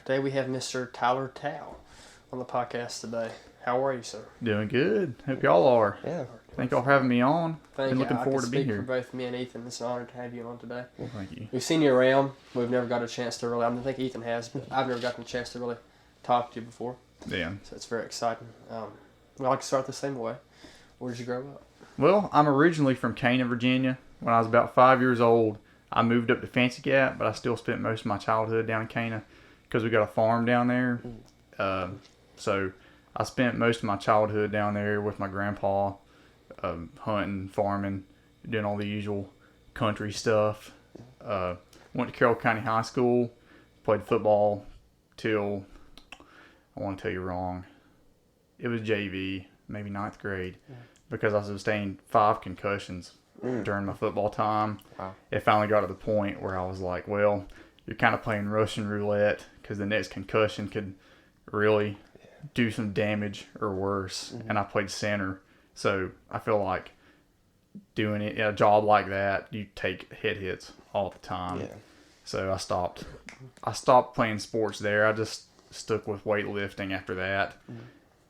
Today we have Mr. Tyler Towe on the podcast today. How are you, sir? Doing good. Hope y'all are. Yeah. Thank y'all for having me on. Thank Been you. looking forward to being here. For both me and Ethan, it's an honor to have you on today. Well, thank you. We've seen you around. We've never got a chance to really, I think Ethan has, but I've never gotten a chance to really talk to you before. Yeah. So it's very exciting. We like to start the same way. Where did you grow up? Well, I'm originally from Cana, Virginia. When I was about 5 years old, I moved up to Fancy Gap, but I still spent most of my childhood down in Cana because we got a farm down there. So I spent most of my childhood down there with my grandpa, hunting, farming, doing all the usual country stuff. Went to Carroll County High School, played football till, I want to tell you wrong, it was JV, maybe ninth grade, because I sustained 5 concussions during my football time. Wow. It finally got to the point where I was like, well, you're kind of playing Russian roulette because the next concussion could really do some damage or worse. And I played center. So I feel like doing it a job like that, you take head hits all the time. Yeah. So I stopped playing sports there. I just stuck with weightlifting after that.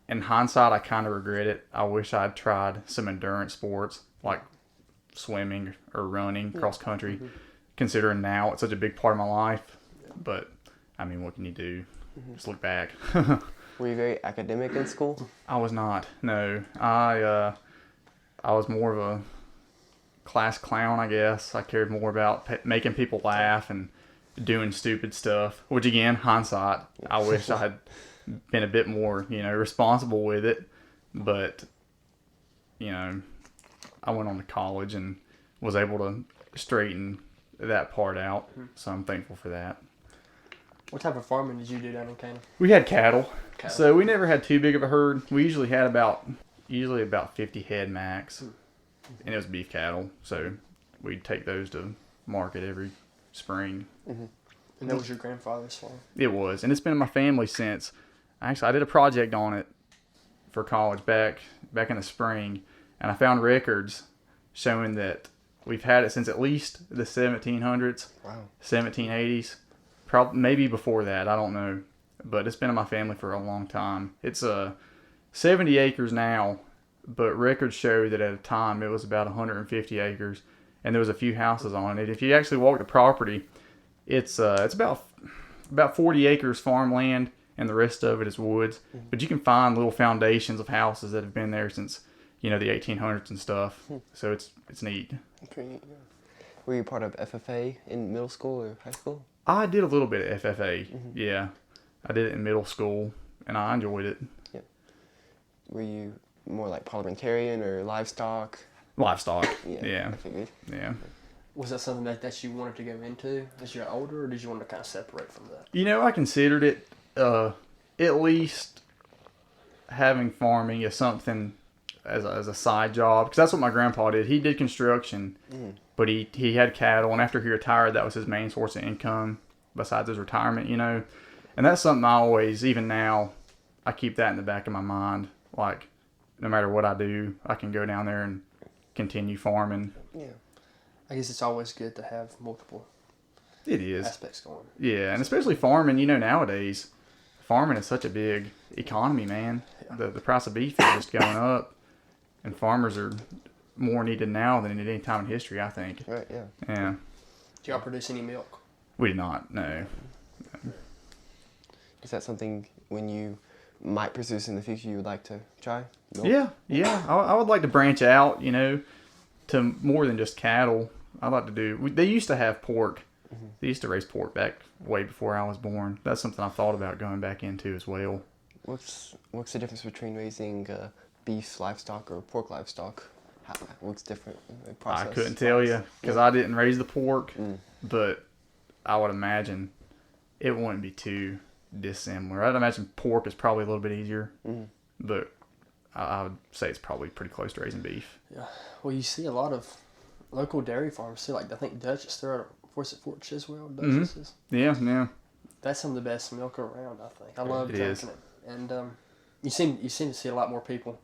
In hindsight, I kind of regret it. I wish I'd tried some endurance sports like swimming or running, cross country, considering now it's such a big part of my life. But I mean, what can you do? Just look back. Were you very academic in school? I was not. No, I was more of a class clown, I guess. I cared more about making people laugh and doing stupid stuff. Which again, hindsight, I wish I had been a bit more, responsible with it. But I went on to college and was able to straighten that part out. So I'm thankful for that. What type of farming did you do down in Cana? We had cattle. Cattle. So we never had too big of a herd. We usually had about 50 head max. And it was beef cattle. So we'd take those to market every spring. And that was your grandfather's farm? It was. And it's been in my family since. Actually, I did a project on it for college back in the spring. And I found records showing that we've had it since at least the 1700s, Wow. 1780s. Probably maybe before that, I don't know. But it's been in my family for a long time. It's 70 acres now, but records show that at a time it was about 150 acres, and there was a few houses on it. If you actually walk the property, it's about 40 acres farmland, and the rest of it is woods. But you can find little foundations of houses that have been there since the 1800s and stuff. So it's neat. Pretty neat, yeah. Were you part of FFA in middle school or high school? I did a little bit of FFA. Yeah, I did it in middle school, and I enjoyed it. Yeah. Were you more like parliamentarian or livestock? Livestock. Yeah. Yeah. I figured. Yeah. Was that something that you wanted to go into as you got older, or did you want to kind of separate from that? I considered it at least having farming as something as a side job, because that's what my grandpa did. He did construction, but he had cattle, and after he retired, that was his main source of income besides his retirement, And that's something I always, even now, I keep that in the back of my mind. Like, no matter what I do, I can go down there and continue farming. Yeah. I guess it's always good to have multiple It is. aspects going. Yeah, and especially farming, nowadays, farming is such a big economy, man. The price of beef is just going up, and farmers are more needed now than at any time in history, I think. Right, yeah. Yeah. Do y'all produce any milk? We did not, no. Is that something when you might produce in the future you would like to try? Yeah. I would like to branch out, to more than just cattle. I'd like to do... They used to have pork. They used to raise pork back way before I was born. That's something I thought about going back into as well. What's the difference between raising beef livestock or pork livestock? What's different in the process? I couldn't tell you because I didn't raise the pork, but I would imagine it wouldn't be too dissimilar. I'd imagine pork is probably a little bit easier, but I would say it's probably pretty close to raising beef. Yeah. Well, you see a lot of local dairy farms too. Like I think Dutchess, they're at Fort Chiswell. Dutchess. Yeah. That's some of the best milk around. I think I love It drinking is. it, and you seem to see a lot more people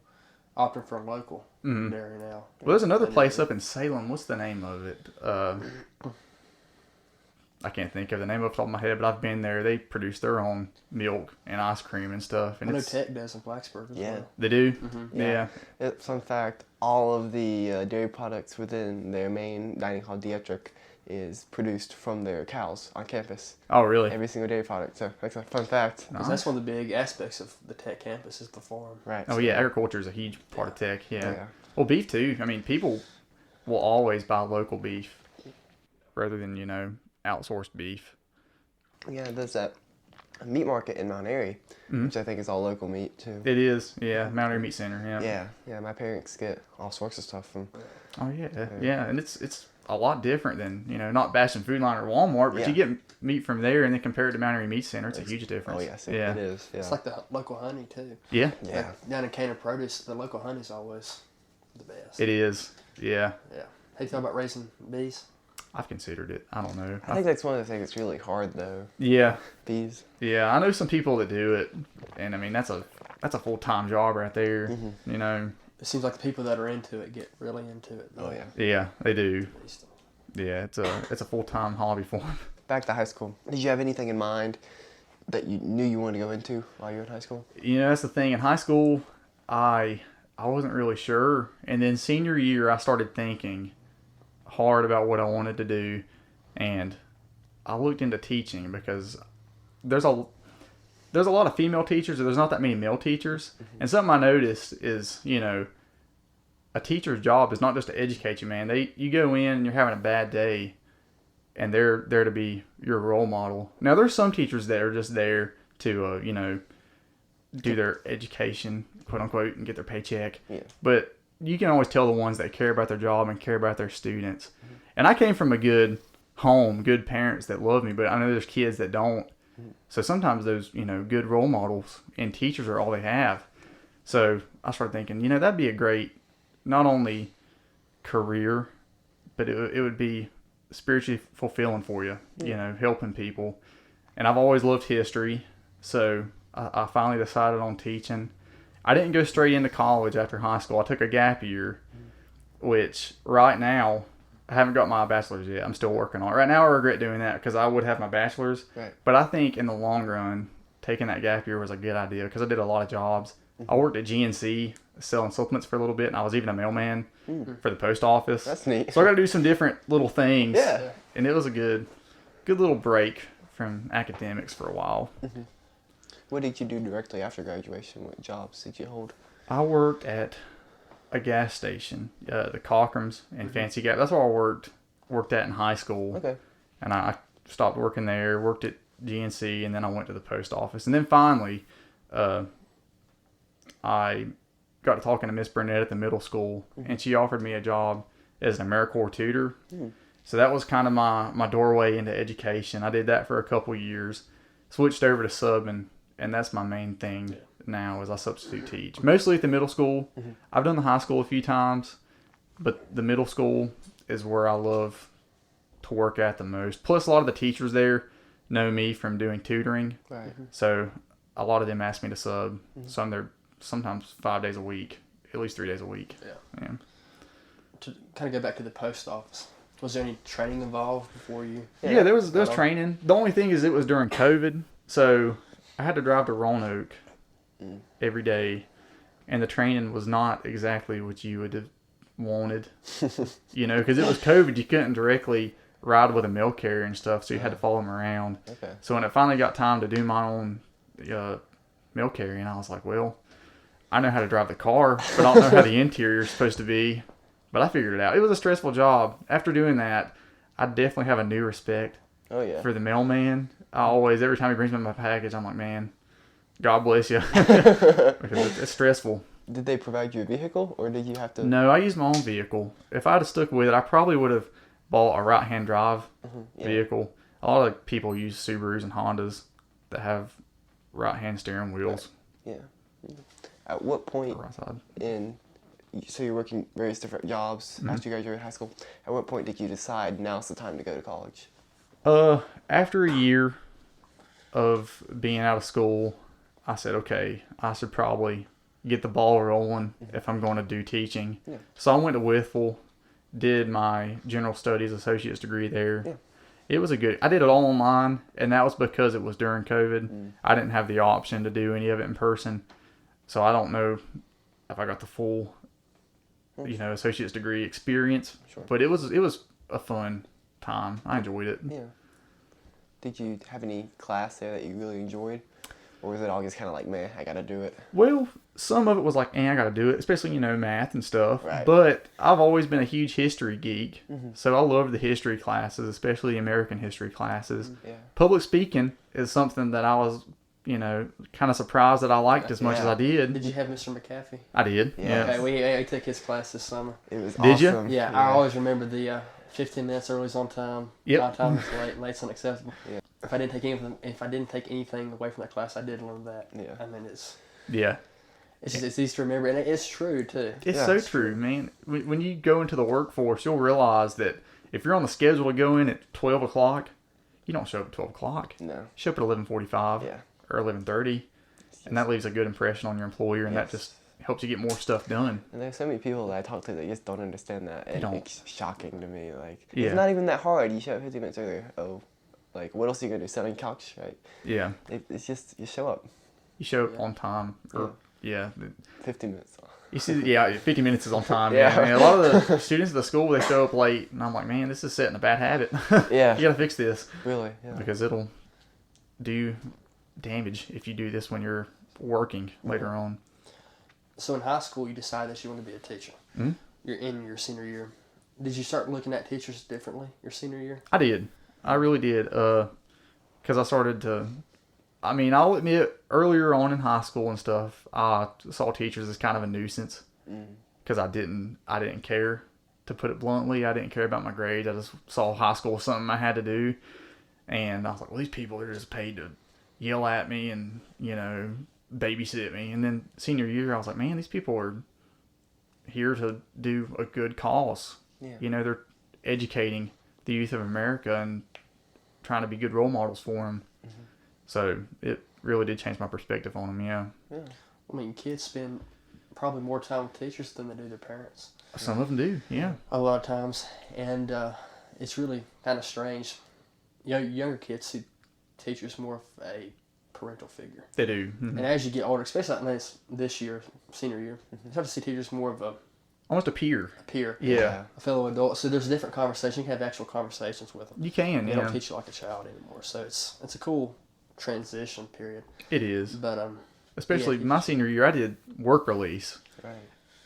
opting for a local dairy now. Well, there's another place up in Salem. What's the name of it? I can't think of the name off the top of my head, but I've been there. They produce their own milk and ice cream and stuff. And I know Tech does in Blacksburg as well. They do? Yeah. Fun fact, all of the dairy products within their main dining hall Dietrich is produced from their cows on campus. Oh, really? Every single dairy product. So that's a fun fact. Because that's one of the big aspects of the Tech campus is the farm. Right. Oh, yeah. Agriculture is a huge part of Tech. Yeah. Oh, yeah. Well, beef, too. I mean, people will always buy local beef rather than, outsourced beef. Yeah, there's that meat market in Mount Airy, which I think is all local meat, too. It is. Yeah. Mount Airy Meat Center. Yeah. Yeah, my parents get all sorts of stuff from. Oh, yeah. Yeah. And it's a lot different than, not bashing Food Line or Walmart, but you get meat from there and then compare it to Mount Airy Meat Center. It's a huge difference. Oh, yes, it is. Yeah. It's like the local honey, too. Yeah. Yeah. Like down in Cannon Produce, the local honey's always the best. It is. Yeah. Yeah. Have you thought about raising bees? I've considered it. I don't know. I think that's one of the things that's really hard, though. Yeah. Bees. Yeah. I know some people that do it, and I mean that's a full-time job right there. It seems like the people that are into it get really into it. Oh, yeah. Yeah, they do. Bees stuff. Yeah, it's a full-time hobby for them. Back to high school. Did you have anything in mind that you knew you wanted to go into while you were in high school? That's the thing. In high school, I wasn't really sure, and then senior year, I started thinking hard about what I wanted to do, and I looked into teaching because there's a lot of female teachers, and there's not that many male teachers. And something I noticed is, a teacher's job is not just to educate you, man. You go in and you're having a bad day, and they're there to be your role model. Now, there's some teachers that are just there to, do their education, quote unquote, and get their paycheck. Yeah. But you can always tell the ones that care about their job and care about their students. And I came from a good home, good parents that love me, but I know there's kids that don't. So sometimes those, good role models and teachers are all they have. So I started thinking, that'd be a great, not only career, but it would be spiritually fulfilling for you, helping people. And I've always loved history, so I finally decided on teaching. I didn't go straight into college after high school. I took a gap year, which right now, I haven't got my bachelor's yet. I'm still working on it. Right now, I regret doing that because I would have my bachelor's. Right. But I think in the long run, taking that gap year was a good idea because I did a lot of jobs. I worked at GNC selling supplements for a little bit, and I was even a mailman for the post office. That's neat. So I got to do some different little things. Yeah. And it was a good little break from academics for a while. What did you do directly after graduation? What jobs did you hold? I worked at a gas station, the Cockrams and Fancy Gap. That's where I worked at in high school. Okay. And I stopped working there, worked at GNC, and then I went to the post office. And then finally, I got to talking to Miss Burnett at the middle school, and she offered me a job as an AmeriCorps tutor. So that was kind of my doorway into education. I did that for a couple years, switched over to subbing, and that's my main thing now is I substitute teach. Mostly at the middle school. I've done the high school a few times, but the middle school is where I love to work at the most. Plus, a lot of the teachers there know me from doing tutoring. Right. So a lot of them ask me to sub. So I'm there sometimes 5 days a week, at least 3 days a week. Yeah. To kind of go back to the post office, was there any training involved before you? Yeah, there was training. The only thing is it was during COVID, so I had to drive to Roanoke every day, and the training was not exactly what you would have wanted, because it was COVID. You couldn't directly ride with a mail carrier and stuff, so you had to follow them around. Okay. So when it finally got time to do my own mail carrying, I was like, well, I know how to drive the car, but I don't know how the interior is supposed to be. But I figured it out. It was a stressful job. After doing that, I definitely have a new respect for the mailman. Every time he brings me my package, I'm like, man, God bless you. Because it's stressful. Did they provide you a vehicle, or did you have to? No, I used my own vehicle. If I had stuck with it, I probably would have bought a right-hand drive vehicle. A lot of people use Subarus and Hondas that have right-hand steering wheels. Right. Yeah. At what point so you're working various different jobs after you graduated high school. At what point did you decide now's the time to go to college? After a year of being out of school, I said, okay, I should probably get the ball rolling if I'm going to do teaching. Yeah. So I went to Wytheville, did my general studies associate's degree there, It was I did it all online, and that was because it was during COVID. I didn't have the option to do any of it in person. So I don't know if I got the full, associate's degree experience. Sure. But it was a fun time. I enjoyed it. Yeah. Did you have any class there that you really enjoyed? Or was it all just kind of like, man, I got to do it? Well, some of it was like, I got to do it, especially, math and stuff. Right. But I've always been a huge history geek. So I love the history classes, especially American history classes. Yeah. Public speaking is something that I was, kind of surprised that I liked as much as I did. Did you have Mr. McAfee? I did. Yeah. Okay, we took his class this summer. It was Did you? awesome. Yeah, I always remember the 15 minutes early is on time. Yep. 5 times late, late's unacceptable. Yeah. If I didn't take anything away from that class, I did learn that. Yeah. I mean, it's easy to remember, and it's true too. It's so true, man. When you go into the workforce, you'll realize that if you're on the schedule to go in at 12 o'clock, you don't show up at 12 o'clock. No. You show up at 11:45 or 11:30, and that leaves a good impression on your employer, and that just helps you get more stuff done. And there's so many people that I talk to that just don't understand that. It's shocking to me. Like, it's not even that hard. You show up 15 minutes earlier. Oh, like, what else are you going to do? Sit on the couch, right? Yeah. It's just, you show up. You show up on time. Or, 15 minutes. You see, 50 minutes is on time. Yeah. I mean, a lot of the students at the school, they show up late, and I'm like, man, this is setting a bad habit. Yeah. You got to fix this. Really, yeah. Because it'll do damage if you do this when you're working later on. So in high school, you decided that you want to be a teacher. Mm-hmm. You're in your senior year. Did you start looking at teachers differently your senior year? I did. I really did. Because I started to... I mean, I'll admit, earlier on in high school and stuff, I saw teachers as kind of a nuisance. Because I didn't care, to put it bluntly. I didn't care about my grades. I just saw high school as something I had to do. And I was like, well, these people are just paid to yell at me and, babysit me. And then senior year, I was like, man, these people are here to do a good cause. Yeah. They're educating the youth of America and trying to be good role models for them. So it really did change my perspective on them. Yeah. I mean, kids spend probably more time with teachers than they do their parents. Some of them do. Yeah. A lot of times, and it's really kind of strange. Younger kids see teachers more of a parental figure. They do. And as you get older, especially like this year, senior year, you start to see teachers more of almost a peer. A fellow adult. So there's a different conversation. You can have actual conversations with them. You can. They don't teach you like a child anymore. So it's a cool transition period. It is. But especially my senior year, I did work release. Right.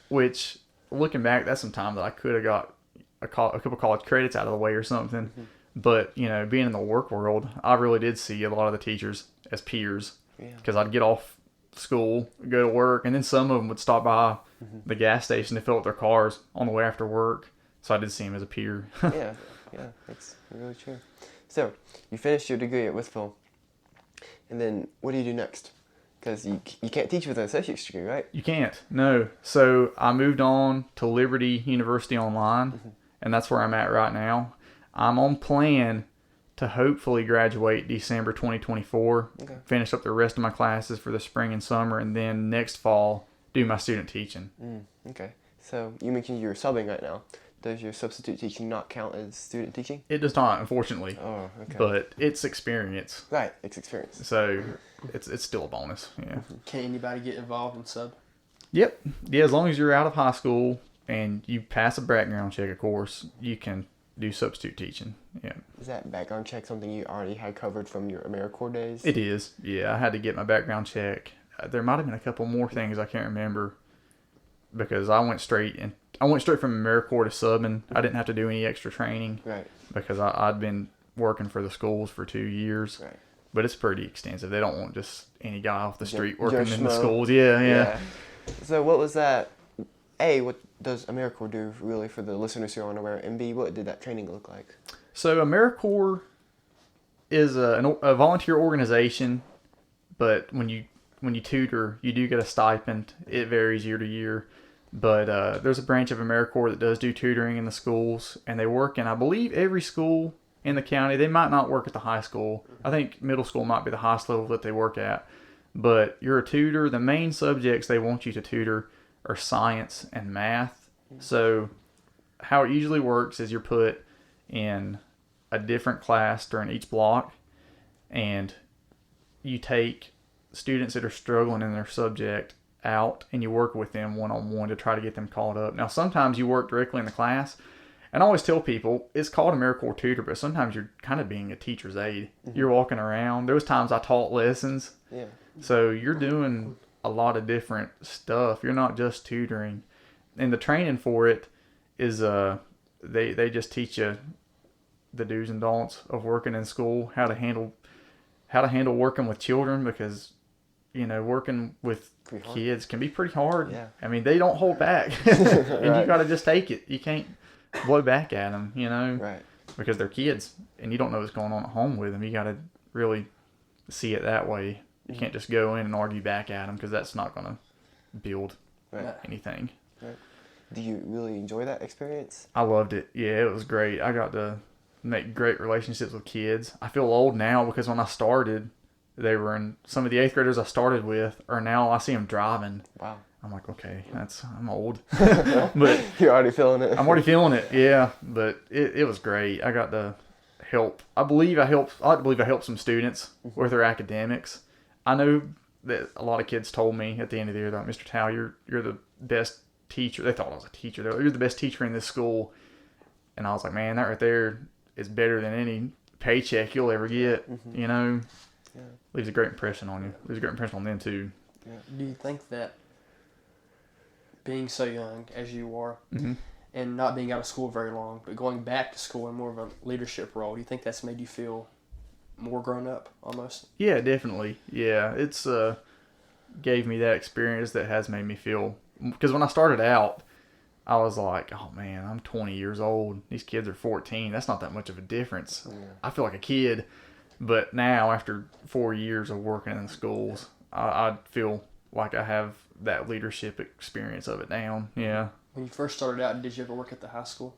Which, looking back, that's some time that I could have got a couple college credits out of the way or something. But, being in the work world, I really did see a lot of the teachers as peers. Because I'd get off school, go to work, and then some of them would stop by the gas station to fill up their cars on the way after work. So I did see them as a peer. Yeah, that's really true. So, you finished your degree at Wytheville, and then what do you do next? Because you can't teach with an associate's degree, right? You can't, no. So I moved on to Liberty University Online, and that's where I'm at right now. I'm on plan to hopefully graduate December 2024, finish up the rest of my classes for the spring and summer, and then next fall do my student teaching. Okay. So you mentioned you're subbing right now. Does your substitute teaching not count as student teaching? It does not, unfortunately. Oh, okay. But it's experience. Right, it's experience. So it's still a bonus. Yeah. Can anybody get involved in sub? Yep. Yeah, as long as you're out of high school and you pass a background check, of course, you can do substitute teaching. Yeah. Is that background check something you already had covered from your AmeriCorps days? It is. Yeah, I had to get my background check. There might have been a couple more things I can't remember because I went straight from AmeriCorps to subbing. I didn't have to do any extra training. Right. Because I'd been working for the schools for 2 years. Right. But it's pretty extensive. They don't want just any guy off the street working in the schmo. schools. Yeah. So what was that? A, what does AmeriCorps do really for the listeners who aren't aware? And B, what did that training look like? So AmeriCorps is a volunteer organization, but when you tutor, you do get a stipend. It varies year to year. But there's a branch of AmeriCorps that does do tutoring in the schools, and they work in, I believe, every school in the county. They might not work at the high school. I think middle school might be the highest level that they work at. But you're a tutor. The main subjects they want you to tutor are science and math. So how it usually works is you're put in a different class during each block, and you take students that are struggling in their subject out and you work with them one-on-one to try to get them caught up. Now, sometimes you work directly in the class, and I always tell people it's called AmeriCorps tutor, but sometimes you're kind of being a teacher's aide. Mm-hmm. You're walking around. There was times I taught lessons. Yeah. So you're doing a lot of different stuff. You're not just tutoring. And the training for it is they just teach you the do's and don'ts of working in school, how to handle working with children, because working with kids can be pretty hard. Yeah. I mean, they don't hold back. And right. You got to just take it. You can't blow back at them, right. Because they're kids and you don't know what's going on at home with them. You got to really see it that way. You can't just go in and argue back at them, because that's not going to build anything. Right. Do you really enjoy that experience? I loved it. Yeah, it was great. I got to make great relationships with kids. I feel old now because when I started, they were in some of the 8th graders I started with, or now I see them driving. Wow. I'm like, okay, I'm old. But you're already feeling it. I'm already feeling it, yeah. But it was great. I got to help. I like to believe I helped some students with their academics. I know that a lot of kids told me at the end of the year, that Mr. Towe, you're the best teacher. They thought I was a teacher. They're like, you're the best teacher in this school. And I was like, man, that right there is better than any paycheck you'll ever get. Yeah. Leaves a great impression on you. Leaves a great impression on them too. Yeah. Do you think that being so young as you are, and not being out of school very long, but going back to school in more of a leadership role, do you think that's made you feel more grown up almost? Yeah, definitely. Yeah, it's gave me that experience that has made me feel, because when I started out, I was like, oh man, I'm 20 years old. These kids are 14. That's not that much of a difference. Yeah. I feel like a kid. But now, after 4 years of working in schools, I feel like I have that leadership experience of it down. Yeah. When you first started out, did you ever work at the high school?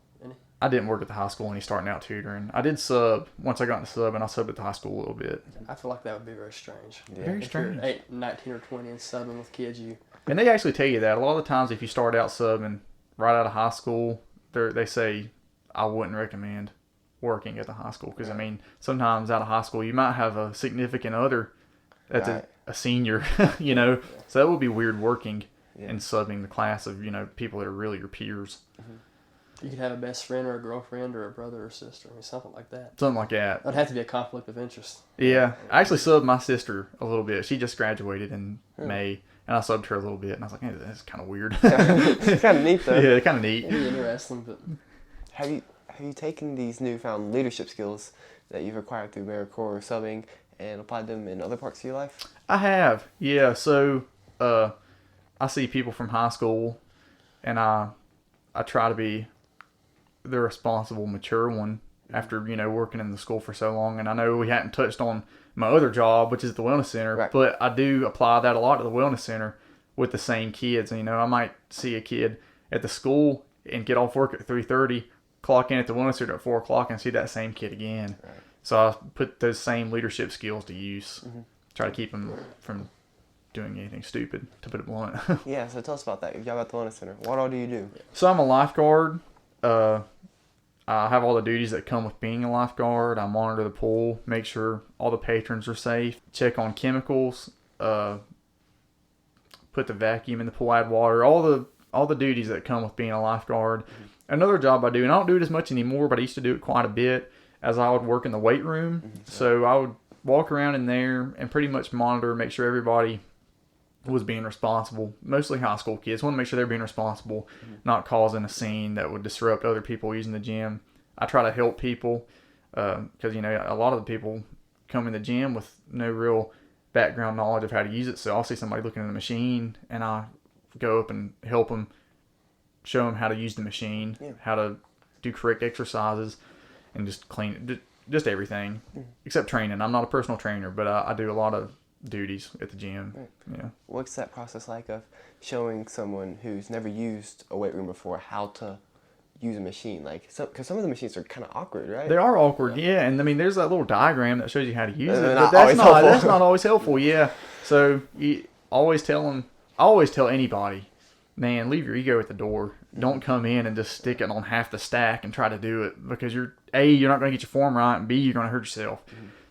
I didn't work at the high school any starting out tutoring. I did sub once I got into sub, and I subbed at the high school a little bit. I feel like that would be very strange. Yeah. Very strange. If you're 19 or 20 and subbing with kids, And they actually tell you that. A lot of the times, if you start out subbing right out of high school, they say, I wouldn't recommend working at the high school, because I mean, sometimes out of high school you might have a significant other that's a senior, so that would be weird working and subbing the class of people that are really your peers. You could have a best friend or a girlfriend or a brother or sister, something like that. Something like that. That'd have to be a conflict of interest. Yeah, I actually subbed my sister a little bit. She just graduated in May, and I subbed her a little bit, and I was like, hey, that's kind of weird. It's kind of neat though. Yeah, kind of neat. It'd be interesting, but have you taken these newfound leadership skills that you've acquired through AmeriCorps subbing and applied them in other parts of your life? I have, yeah. So I see people from high school, and I try to be the responsible, mature one after working in the school for so long. And I know we hadn't touched on my other job, which is the Wellness Center, right. But I do apply that a lot to the Wellness Center with the same kids. And, I might see a kid at the school and get off work at 3:30. Clock in at the Wellness Center at 4 o'clock and see that same kid again. Right. So I put those same leadership skills to use. Try to keep them from doing anything stupid, to put it blunt. Yeah, so tell us about that. Your job at the Wellness Center. What all do you do? So I'm a lifeguard. I have all the duties that come with being a lifeguard. I monitor the pool, make sure all the patrons are safe, check on chemicals, put the vacuum in the pool, add water, all the duties that come with being a lifeguard. Another job I do, and I don't do it as much anymore, but I used to do it quite a bit, as I would work in the weight room. So I would walk around in there and pretty much monitor, make sure everybody was being responsible. Mostly high school kids. Want to make sure they're being responsible, not causing a scene that would disrupt other people using the gym. I try to help people because, a lot of the people come in the gym with no real background knowledge of how to use it. So I'll see somebody looking at the machine, and I go up and help them, show them how to use the machine, how to do correct exercises, and just clean it, just everything, except training. I'm not a personal trainer, but I do a lot of duties at the gym. Right. Yeah. What's that process like of showing someone who's never used a weight room before how to use a machine? Because some of the machines are kind of awkward, right? They are awkward, yeah. And I mean, there's that little diagram that shows you how to use it, but that's not always helpful. Yeah. So you always tell anybody, man, leave your ego at the door. Don't come in and just stick it on half the stack and try to do it, because you're A, you're not going to get your form right, and B, you're going to hurt yourself.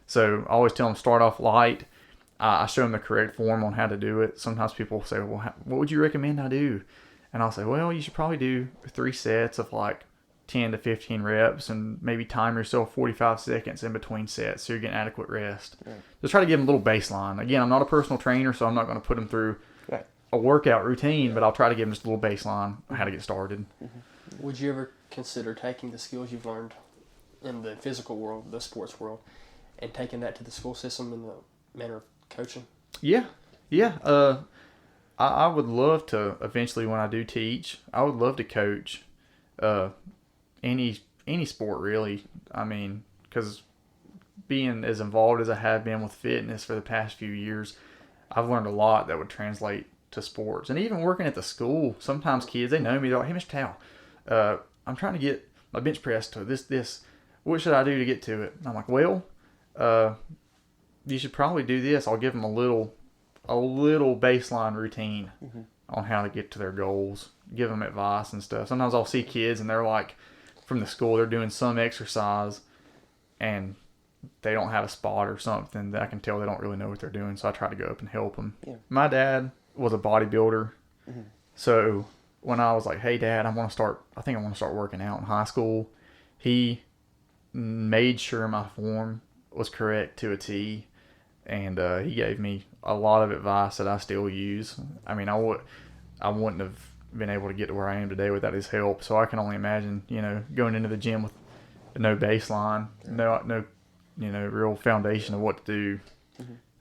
So I always tell them start off light. I show them the correct form on how to do it. Sometimes people say, well, what would you recommend I do? And I'll say, well, you should probably do 3 sets of like 10 to 15 reps and maybe time yourself 45 seconds in between sets so you're getting adequate rest. Right. Just try to give them a little baseline. Again, I'm not a personal trainer, so I'm not going to put them through a workout routine, but I'll try to give them just a little baseline on how to get started. Would you ever consider taking the skills you've learned in the physical world, the sports world, and taking that to the school system in the manner of coaching? Yeah. I would love to eventually, when I do teach, I would love to coach any sport really. I mean, because being as involved as I have been with fitness for the past few years, I've learned a lot that would translate to sports. And even working at the school, sometimes kids, they know me, they're like, hey, Mr. Towe, I'm trying to get my bench press to this. What should I do to get to it? And I'm like, well, you should probably do this. I'll give them a little baseline routine on how to get to their goals, give them advice and stuff. Sometimes I'll see kids and they're like, from the school, they're doing some exercise and they don't have a spot or something that I can tell they don't really know what they're doing. So I try to go up and help them. Yeah. My dad was a bodybuilder. So when I was like, hey, Dad, I think I want to start working out in high school, he made sure my form was correct to a T. And he gave me a lot of advice that I still use. I mean, I wouldn't have been able to get to where I am today without his help. So I can only imagine, going into the gym with no baseline, no real foundation of what to do.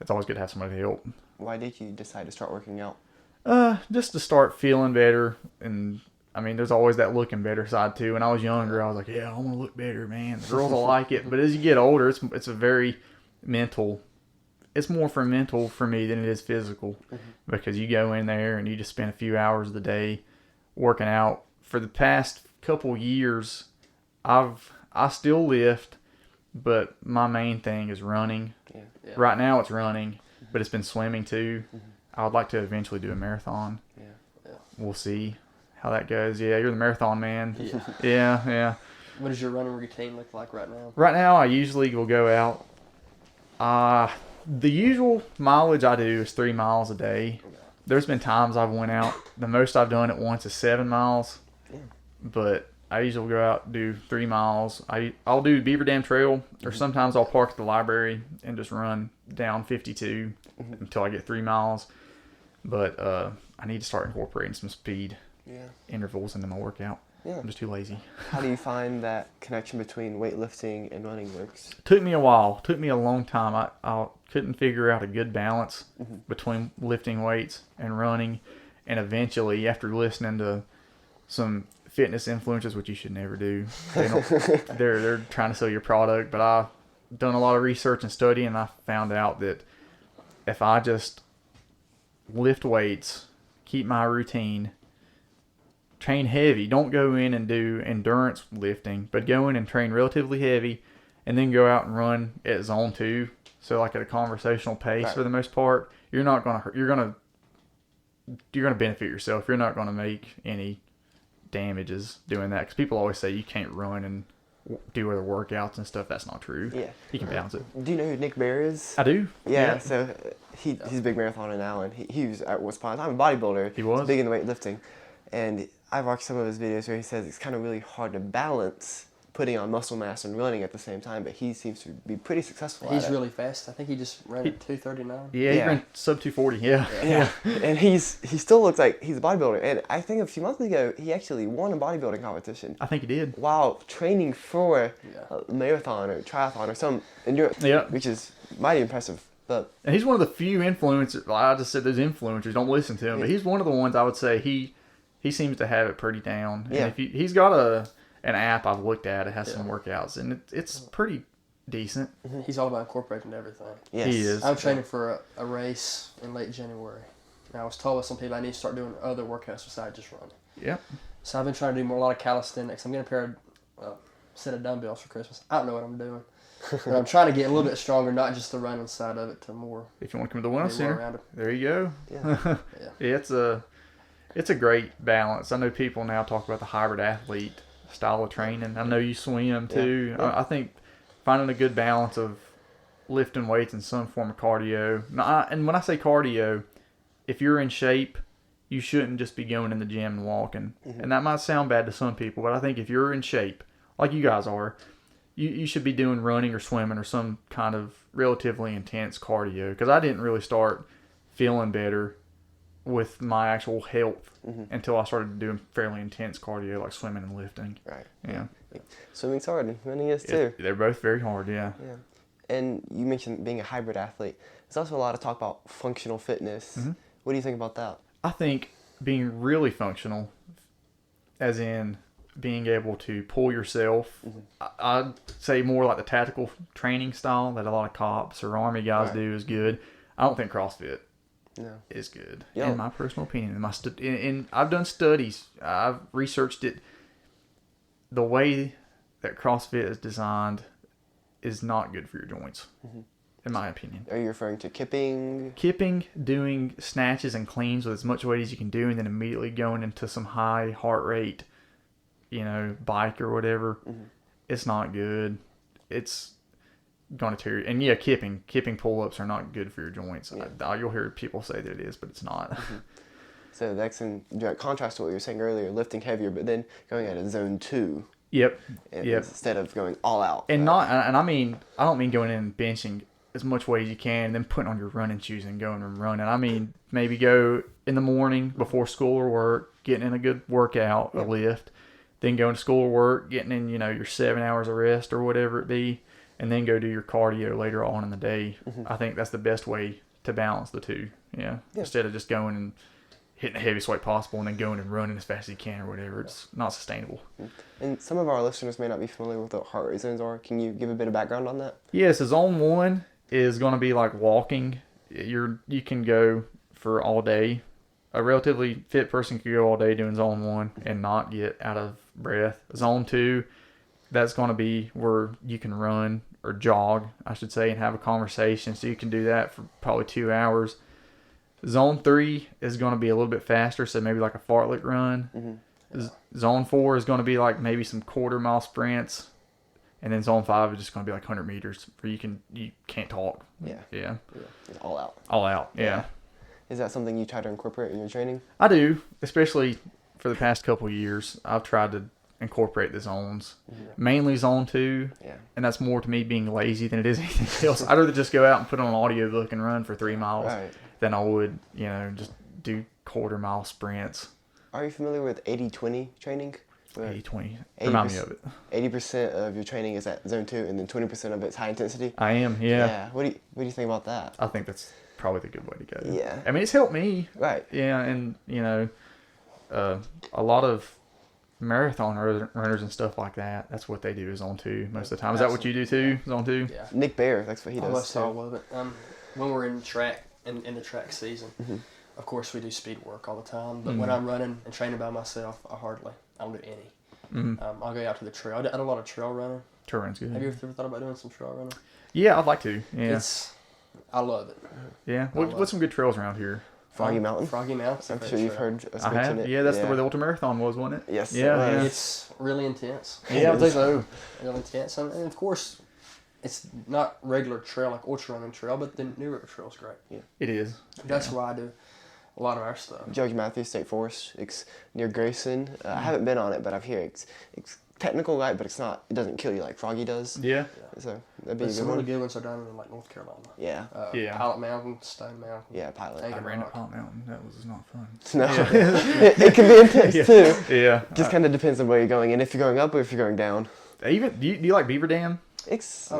It's always good to have somebody to help. Why did you decide to start working out? Just to start feeling better. And I mean, there's always that looking better side too. When I was younger, I was like, yeah, I want to look better, man. The girls will like it. But as you get older, it's a very mental. It's more for mental for me than it is physical, because you go in there and you just spend a few hours of the day working out. For the past couple years, I still lift, but my main thing is running. Yeah. Right now it's running, but it's been swimming too. I would like to eventually do a marathon. Yeah. We'll see how that goes. Yeah, you're the marathon man. Yeah. What does your running routine look like right now? Right now, I usually will go out. The usual mileage I do is 3 miles a day. There's been times I've went out. The most I've done at once is 7 miles. But I usually go out and do 3 miles. I'll do Beaver Dam Trail, or sometimes I'll park at the library and just run down 52 until I get 3 miles. But I need to start incorporating some speed intervals into my workout. Yeah. I'm just too lazy. How do you find that connection between weightlifting and running works? Took me a while. Took me a long time. I couldn't figure out a good balance between lifting weights and running. And eventually, after listening to some fitness influencers, which you should never do, they're trying to sell your product. But I've done a lot of research and study, and I found out that if I just lift weights, keep my routine, train heavy, don't go in and do endurance lifting, but go in and train relatively heavy and then go out and run at zone 2, so like at a conversational pace. For the most part, you're gonna benefit yourself. You're not gonna make any damages doing that, because people always say you can't run and do other workouts and stuff. That's not true. Yeah, you can balance it. Do you know who Nick Bear is? I do. Yeah. So he's a big marathoner now, and he was at once upon a time a bodybuilder. He was big into weightlifting, and I've watched some of his videos where he says it's kind of really hard to balance putting on muscle mass and running at the same time, but he seems to be pretty successful at it. He's really fast. I think he just ran at 2:39. Yeah, he ran sub 2:40. Yeah. And he still looks like he's a bodybuilder. And I think a few months ago, he actually won a bodybuilding competition. I think he did. While training for a marathon or triathlon or some endurance, which is mighty impressive. But and he's one of the few influencers. I just said those influencers, don't listen to him, but he's one of the ones I would say he seems to have it pretty down. And if he's got an app I've looked at, it has some workouts, and it's pretty decent. He's all about incorporating everything. Yes. He is. I'm training for a race in late January. And I was told by some people I need to start doing other workouts besides just running. Yeah. So I've been trying to do a lot of calisthenics. I'm getting a pair of set of dumbbells for Christmas. I don't know what I'm doing. But I'm trying to get a little bit stronger, not just the running side of it, to more. If you want to come to the Wellness Center, there you go. Yeah. It's a great balance. I know people now talk about the hybrid athlete style of training. I know you swim too. Yeah. I think finding a good balance of lifting weights and some form of cardio. And when I say cardio, if you're in shape, you shouldn't just be going in the gym and walking. And that might sound bad to some people, but I think if you're in shape, like you guys are, you should be doing running or swimming or some kind of relatively intense cardio. Because I didn't really start feeling better with my actual health until I started doing fairly intense cardio like swimming and lifting. Right. Yeah. Swimming's hard and running is too. They're both very hard, yeah. Yeah. And you mentioned being a hybrid athlete. There's also a lot of talk about functional fitness. What do you think about that? I think being really functional, as in being able to pull yourself, I'd say more like the tactical training style that a lot of cops or Army guys do is good. I don't think CrossFit is good, in my personal opinion. And I've done studies. I've researched it. The way that CrossFit is designed is not good for your joints, in my opinion. Are you referring to kipping? Kipping, doing snatches and cleans with as much weight as you can do, and then immediately going into some high heart rate, bike or whatever, it's not good. It's going to tear you. And yeah, kipping pull-ups are not good for your joints. Yeah. You'll hear people say that it is, but it's not. So that's in direct contrast to what you were saying earlier, lifting heavier, but then going at a zone 2. Yep. Instead of going all out. And I don't mean going in and benching as much weight as you can and then putting on your running shoes and going and running. I mean, maybe go in the morning before school or work, getting in a good workout, a lift, then going to school or work, getting in, your 7 hours of rest or whatever it be, and then go do your cardio later on in the day. I think that's the best way to balance the two. Yeah. Instead of just going and hitting the heaviest weight possible and then going and running as fast as you can or whatever. It's not sustainable. And some of our listeners may not be familiar with what heart rate zones are. Can you give a bit of background on that? Yeah, so zone 1 is going to be like walking. You can go for all day. A relatively fit person could go all day doing zone 1 and not get out of breath. Zone 2, that's going to be where you can run or jog, I should say, and have a conversation. So you can do that for probably 2 hours. Zone 3 is going to be a little bit faster, so maybe like a fartlek run. Zone 4 is going to be like maybe some quarter-mile sprints. And then zone 5 is just going to be like 100 meters where you can't talk. Yeah. All out. All out, yeah. Is that something you try to incorporate in your training? I do, especially for the past couple of years. I've tried to incorporate the zones. Mainly zone 2. Yeah. And that's more to me being lazy than it is anything else. I'd rather just go out and put on an audiobook and run for 3 miles than I would, just do quarter-mile sprints. Are you familiar with 80-20 training? 80-20. Remind me of it. 80% of your training is at zone 2, and then 20% of it's high intensity. I am, yeah. Yeah. What do you think about that? I think that's probably the good way to go. Yeah. I mean, it's helped me. Right. Yeah, and a lot of marathon runners and stuff like that. That's what they do is zone 2 most of the time. Is that what you do too? Zone 2? Yeah. Nick Bear, that's what he does. Almost all of it. When we're in track in the track season, of course we do speed work all the time. But when I'm running and training by myself, I don't do any. I'll go out to the trail. I do a lot of trail running. Trail running's good. Have you ever thought about doing some trail running? Yeah, I'd like to. Yeah. I love it. Yeah. What's some good trails around here? Froggy Mountain. Froggy Mountain. I'm sure you've heard us mention it. Yeah, that's where the ultra marathon was, wasn't it? Yes. Yeah. It's really intense. Yeah, I'd say so. Really intense. And of course, it's not regular trail like ultra running trail, but the New River Trail's great. Yeah. It is. That's why I do a lot of our stuff. Judge Matthews State Forest. It's near Grayson. I haven't been on it, but I've heard it's technical, right? But it doesn't kill you like Froggy does. Yeah. So that'd be a good some one. really good ones are down in like North Carolina. Yeah. Pilot Mountain, Stone Mountain. Yeah, Pilot. I ran up Pilot Mountain. That was not fun. No. It can be intense too. Yeah. Just kind of depends on where you're going and if you're going up or if you're going down. Even do you like Beaver Dam?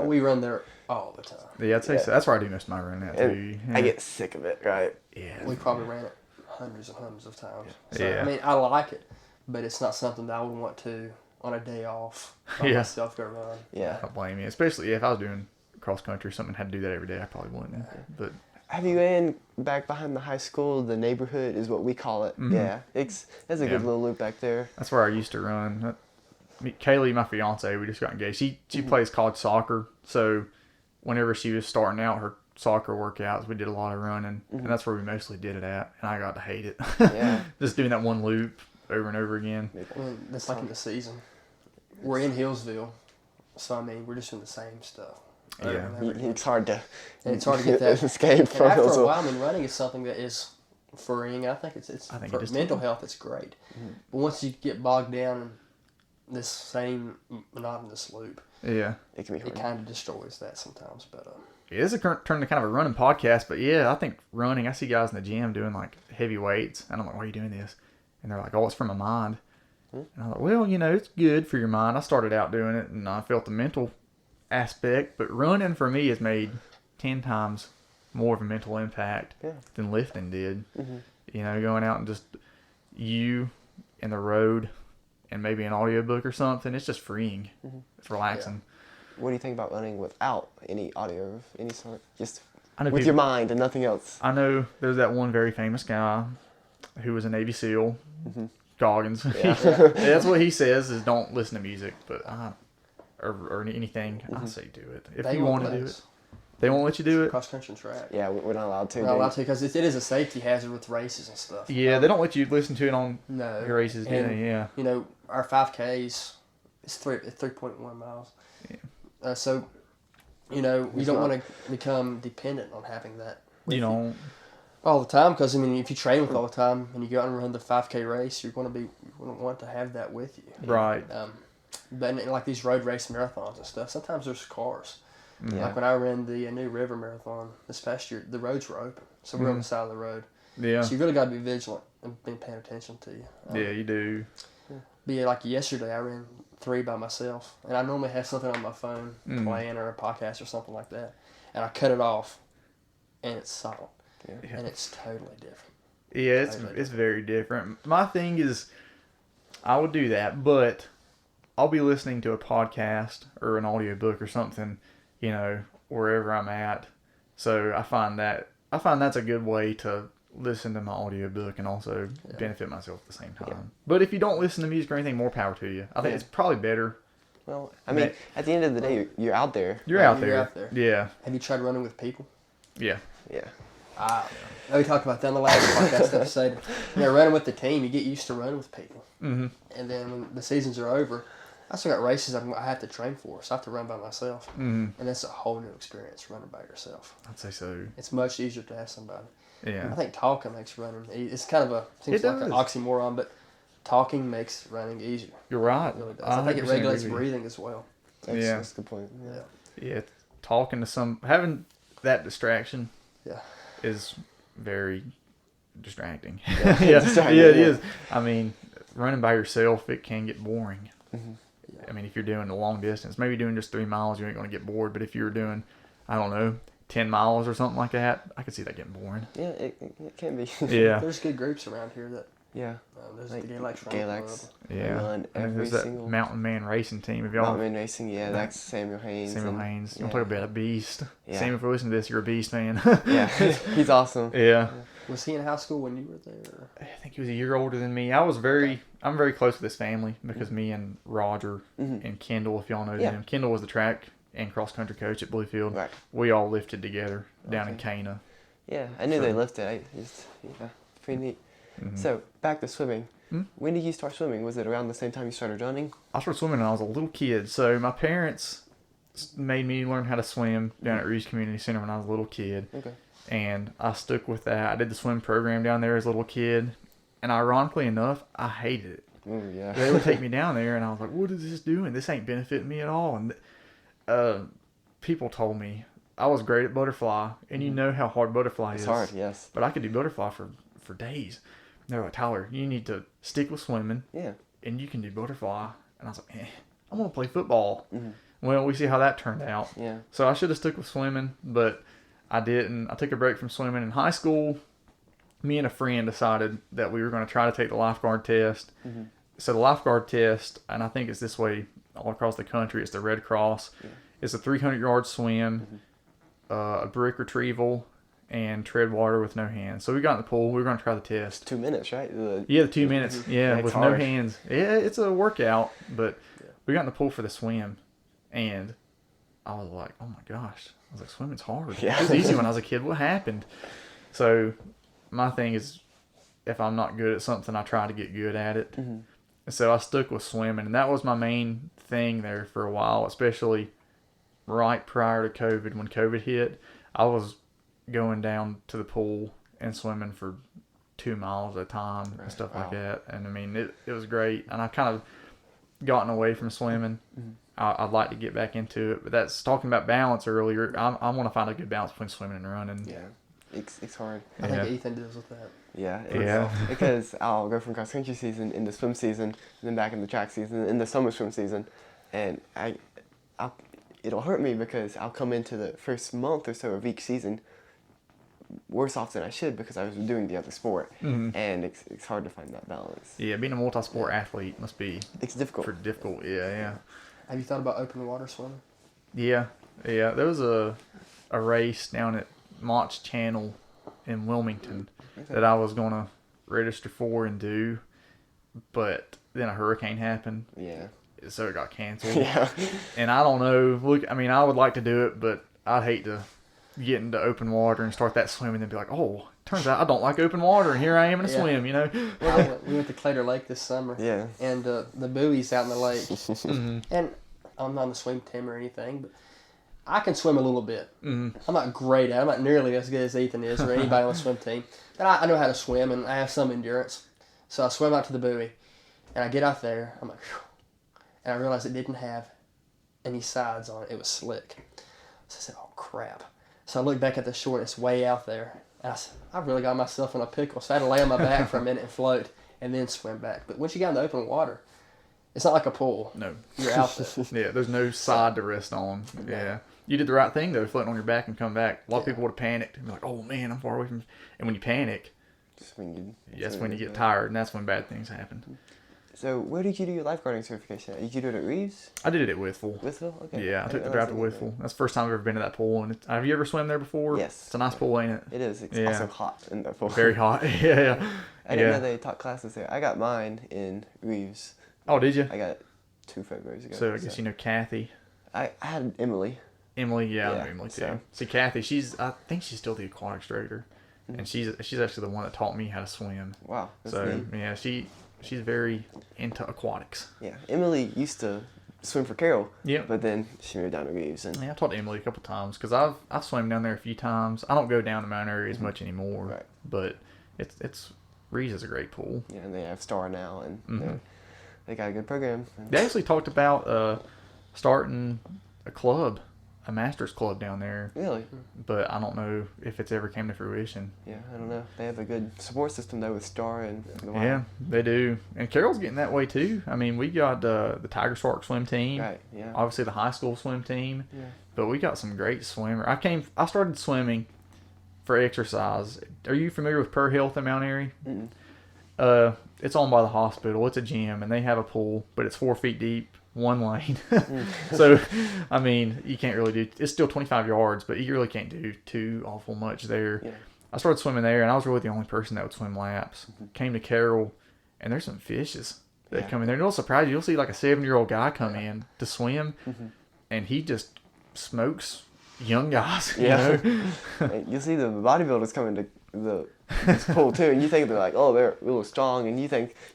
We run there all the time. Yeah, I'd say so. That's where I do most of my running at too. Yeah. I get sick of it, right? Yeah. We probably ran it hundreds and hundreds of times. So, yeah. I mean, I like it, but it's not something that I would want to on a day off by myself go run. Yeah. I don't blame you. Especially if I was doing cross country or something, had to do that every day, I probably wouldn't. But have you been back behind the high school? The neighborhood is what we call it. Yeah. There's a good little loop back there. That's where I used to run. Kaylee, my fiance, we just got engaged. She plays college soccer, so whenever she was starting out her soccer workouts, we did a lot of running, and that's where we mostly did it at, and I got to hate it. Yeah. Just doing that one loop over and over again. I mean, that's like in the season. we're in Hillsville, so I mean we're just doing the same stuff. Yeah. It's hard to get that escape from and after a Hillsville. while, I mean, running is something that is freeing. I think it's for mental health. It's great, but once you get bogged down in this same monotonous loop, it can be hard. It kind of destroys that sometimes. But it is turned to kind of a running podcast. But yeah, I think running. I see guys in the gym doing like heavy weights, and I'm like, "Why are you doing this?" And they're like, "Oh, it's for my mind." And I'm like, "Well, it's good for your mind." I started out doing it, and I felt the mental aspect, but running for me has made 10 times more of a mental impact than lifting did. Going out and just you and the road and maybe an audiobook or something, it's just freeing. It's relaxing. What do you think about running without any audio of any sort? Just with people, your mind and nothing else? I know there's that one very famous guy who was a Navy SEAL, Goggins. That's what he says is don't listen to music, but or anything. I say do it. If you want to do it. They won't let you do it? Cross country track. Yeah, we're not allowed to. We're not allowed to because it is a safety hazard with races and stuff. Yeah, they don't let you listen to it on your races. And, our 5Ks, it's 3.1 miles. Yeah. So, you don't want to become dependent on having that. You don't. All the time, because, if you train with it all the time and you go out and run the 5K race, you're going to want to have that with you. Right. But like these road race marathons and stuff, sometimes there's cars. Yeah. Like when I ran the New River Marathon this past year, the roads were open, so we're on the side of the road. Yeah. So you really got to be vigilant and be paying attention to you. Yeah, you do. But yeah, like yesterday, I ran 3 by myself, and I normally have something on my phone playing or a podcast or something like that, and I cut it off, and it's silent, and it's totally different. Yeah, it's very different. My thing is, I would do that, but I'll be listening to a podcast or an audiobook or something, wherever I'm at. So I find that's a good way to listen to my audiobook and also benefit myself at the same time. Yeah. But if you don't listen to music or anything, more power to you. I think it's probably better. Well, at the end of the day, you're out there. You're out there. Yeah. Have you tried running with people? Yeah. Yeah. We talked about that on the last podcast episode. Running with the team, you get used to running with people. Mm-hmm. And then when the seasons are over, I still got races I have to train for, so I have to run by myself. Mm-hmm. And that's a whole new experience, running by yourself. I'd say so. It's much easier to have somebody. Yeah. And I think talking makes running, it's kind of seems like an oxymoron, but talking makes running easier. You're right. It really does. I think it regulates breathing as well. That's a good point. Yeah. Talking to having that distraction is very distracting. Yeah, it is. Running by yourself, it can get boring. Mm-hmm. If you're doing a long distance, maybe doing just 3 miles, you ain't going to get bored. But if you're doing, 10 miles or something like that, I could see that getting boring. Yeah, it can be. Yeah. There's good groups around here that. Yeah. There's like the Galax Galax. Yeah. Run every there's single that Mountain Man racing team. If y'all Mountain Man Racing, that's Samuel Haynes. You talk about a beast. Yeah. Sam, if you listen to this, you're a beast, man. Yeah, he's awesome. Yeah. Was he in high school when you were there? I think he was a year older than me. I'm very close with his family because me and Roger and Kendall, if y'all know them. Kendall was the track and cross country coach at Bluefield. Right. We all lifted together down in Cana. Yeah, I knew they lifted. Pretty neat. Mm-hmm. So back to swimming. When did you start swimming? Was it around the same time you started running? I started swimming when I was a little kid. So my parents made me learn how to swim down at Reese Community Center when I was a little kid. Okay. And I stuck with that. I did the swim program down there as a little kid. And ironically enough, I hated it. Ooh, yeah. They would take me down there and I was like, what is this doing? This ain't benefiting me at all. And people told me I was great at butterfly. And you know how hard butterfly is. It's hard, yes. But I could do butterfly for days. They're like, Tyler, you need to stick with swimming. Yeah. And you can do butterfly. And I was like, I want to play football. Mm-hmm. Well, we see how that turned out. Yeah. So I should have stuck with swimming, but I didn't. I took a break from swimming in high school. Me and a friend decided that we were going to try to take the lifeguard test. Mm-hmm. So the lifeguard test, and I think it's this way all across the country, it's the Red Cross. Yeah. It's a 300-yard swim, a brick retrieval, and tread water with no hands. So we got in the pool. We were going to try the test. 2 minutes, right? The 2 minutes. Yeah, with hard. no hands. Yeah, it's a workout, but we got in the pool for the swim, and I was like, oh my gosh. I was like, swimming's hard. Yeah. It was easy when I was a kid. What happened? So my thing is, if I'm not good at something, I try to get good at it. Mm-hmm. And so I stuck with swimming, and that was my main thing there for a while, especially right prior to COVID. When COVID hit, I was going down to the pool and swimming for 2 miles at a time and stuff like that. And I mean, it was great. And I kind of gotten away from swimming. I'd like to get back into it, but that's talking about balance earlier. I want to find a good balance between swimming and running. Yeah, it's hard. I think Ethan deals with that. Yeah, because I'll go from cross country season into swim season, and then back into track season, in the summer swim season, and it'll hurt me because I'll come into the first month or so of each season worse off than I should because I was doing the other sport, and it's hard to find that balance. Yeah, being a multi-sport athlete must be difficult. Yeah. Have you thought about open water swimming? Yeah. There was a race down at Mach Channel in Wilmington that I was going to register for and do, but then a hurricane happened. Yeah. So it got canceled. Yeah. And I don't know. Look, I mean, I would like to do it, but I'd hate to get into open water and start that swimming and be like, oh, turns out I don't like open water, and here I am in a swim, you know? Well, we went to Clater Lake this summer. Yeah. And the buoy's out in the lake. And I'm not on the swim team or anything, but I can swim a little bit. I'm not great at it. I'm not nearly as good as Ethan is or anybody on the swim team. But I know how to swim, and I have some endurance. So I swim out to the buoy, and I get out there. I'm like, phew. And I realized it didn't have any sides on it. It was slick. So I said, oh, crap. So I look back at the shore, and it's way out there. And I said, I really got myself in a pickle. So I had to lay on my back for a minute and float and then swim back. But once you get in the open water, it's not like a pool. No. You're out there. Yeah, there's no side to rest on. Yeah. You did the right thing, though, floating on your back and come back. A lot of people would have panicked and be like, oh, man, I'm far away from... And when you panic, that's when you get tired, and that's when bad things happen. So where did you do your lifeguarding certification at? Did you do it at Reeves? I did it at Wytheville. Wytheville? Okay. Yeah, I took the drive to Wytheville. That's the first time I've ever been to that pool. And have you ever swum there before? Yes. It's a nice pool, ain't it? It is. It's also hot in that pool. Very hot. Yeah. I didn't know they taught classes there. I got mine in Reeves. Oh, did you? I got it 2 Februarys ago. So I guess you know Kathy. I had Emily. Emily, yeah, I know Emily too. So. See, Kathy, I think she's still the aquatic instructor, and she's actually the one that taught me how to swim. Wow. So neat. yeah, she's very into aquatics. Yeah, Emily used to swim for Carroll. Yeah. But then she moved down to Reeves. And yeah, I taught Emily a couple times because I've swam down there a few times. I don't go down to Mount Airy as much anymore. Right. But it's Reeves is a great pool. Yeah, and they have Star now, and they got a good program. They actually talked about starting a club. A master's club down there. Really? But I don't know if it's ever came to fruition. Yeah, I don't know. They have a good support system, though, with Star and the Y. Yeah, they do. And Carroll's getting that way, too. I mean, we got the Tiger Shark swim team. Right, yeah. Obviously, the high school swim team. Yeah. But we got some great swimmers. I started swimming for exercise. Are you familiar with Per Health in Mount Airy? Mm-mm. It's owned by the hospital. It's a gym, and they have a pool, but it's 4 feet deep. 1 lane. So, I mean, you can't really do... It's still 25 yards, but you really can't do too awful much there. Yeah. I started swimming there, and I was really the only person that would swim laps. Came to Carroll, and there's some fishes that come in there. And it'll surprise you. You'll see like a 70-year-old guy come in to swim, and he just smokes young guys. You know? You see the bodybuilders coming to this pool, too, and you think they're like, oh, they're really strong, and you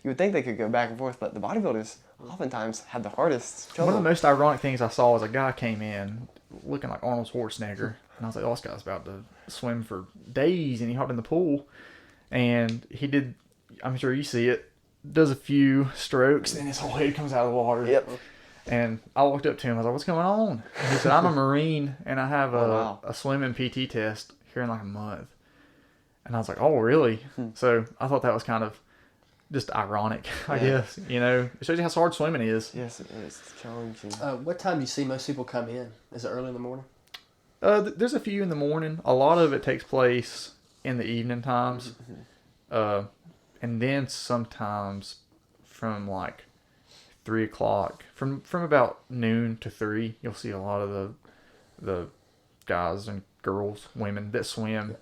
would think they could go back and forth, but the bodybuilders oftentimes had the hardest trouble. One of the most ironic things I saw was a guy came in looking like Arnold Schwarzenegger, and I was like, oh, this guy's about to swim for days, and he hopped in the pool, and he did, I'm sure you see it, does a few strokes, and his whole head comes out of the water. Yep. And I walked up to him, I was like, what's going on? And he said, I'm a Marine, and I have a swimming PT test here in like a month. And I was like, oh, really? So I thought that was kind of just ironic, I guess. You know, it shows you how hard swimming is. Yes, it is. It's challenging. What time do you see most people come in? Is it early in the morning? There's a few in the morning. A lot of it takes place in the evening times. And then sometimes from like 3 o'clock, from about noon to 3, you'll see a lot of the guys and girls, women that swim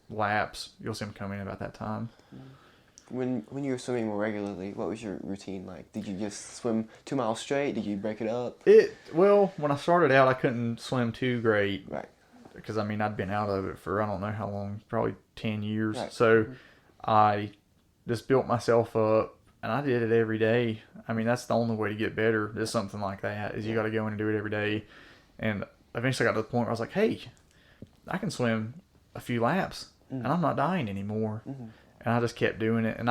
laps. You'll see them come in about that time. When you were swimming more regularly, what was your routine like? Did you just swim 2 miles straight? Did you break it up? Well, when I started out, I couldn't swim too great. Right. Because, I mean, I'd been out of it for I don't know how long, probably 10 years. Right. So I just built myself up And I did it every day. I mean, that's the only way to get better is something like that, is you got to go in and do it every day. And eventually I got to the point where I was like, hey, I can swim a few laps and I'm not dying anymore. And I just kept doing it. And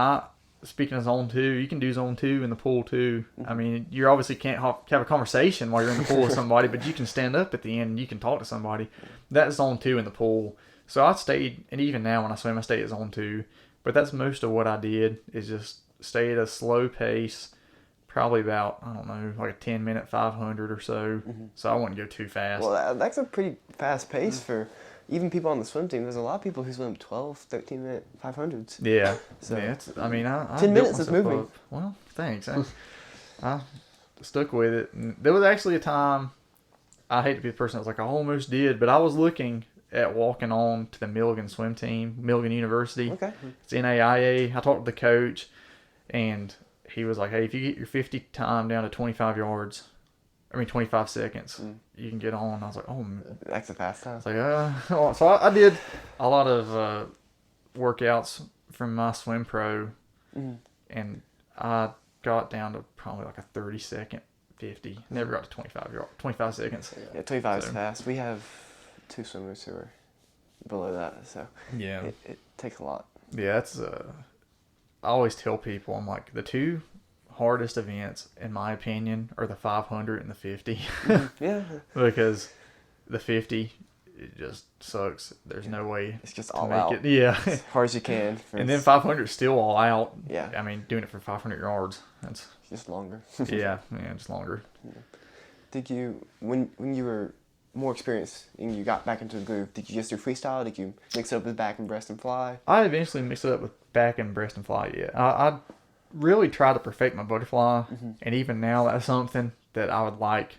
speaking of zone 2, you can do zone 2 in the pool too. I mean, you obviously can't have a conversation while you're in the pool with somebody, but you can stand up at the end and you can talk to somebody. That's zone 2 in the pool. So I stayed, and even now when I swim, I stay at zone 2. But that's most of what I did, is just stay at a slow pace, probably about, I don't know, like a 10-minute 500 or so. So I wouldn't go too fast. Well, that's a pretty fast pace for even people on the swim team. There's a lot of people who swim 12, 13-minute 500s. Yeah. So, yeah, I mean, I 10 built minutes is myself moving. up. Well, thanks. I stuck with it. And there was actually a time, I hate to be the person that was like, I almost did, but I was looking at walking on to the Milligan swim team, Milligan University. Okay. It's NAIA. I talked to the coach, and he was like, hey, if you get your 50 time down to 25 seconds, you can get on. I was like, oh, That's a fast time. I was like, so I did a lot of workouts from my swim pro, and I got down to probably like a 30-second 50. Never got to 25 seconds. Yeah, 25 is fast. We have 2 swimmers who are below that, so Yeah. it takes a lot. Yeah, that's I always tell people, I'm like, the 2 hardest events, in my opinion, are the 500 and the 50. Yeah. Because the 50, it just sucks. There's no way It's just to all make out. it. Yeah. As hard as you can. And then 500 is still all out. Yeah. I mean, doing it for 500 yards, that's Just longer. yeah, just longer. Did you, when you were more experienced and you got back into the groove, did you just do freestyle? Did you mix it up with back and breast and fly? I eventually mixed it up with back and breast and fly. Yeah, I really tried to perfect my butterfly, and even now that's something that I would like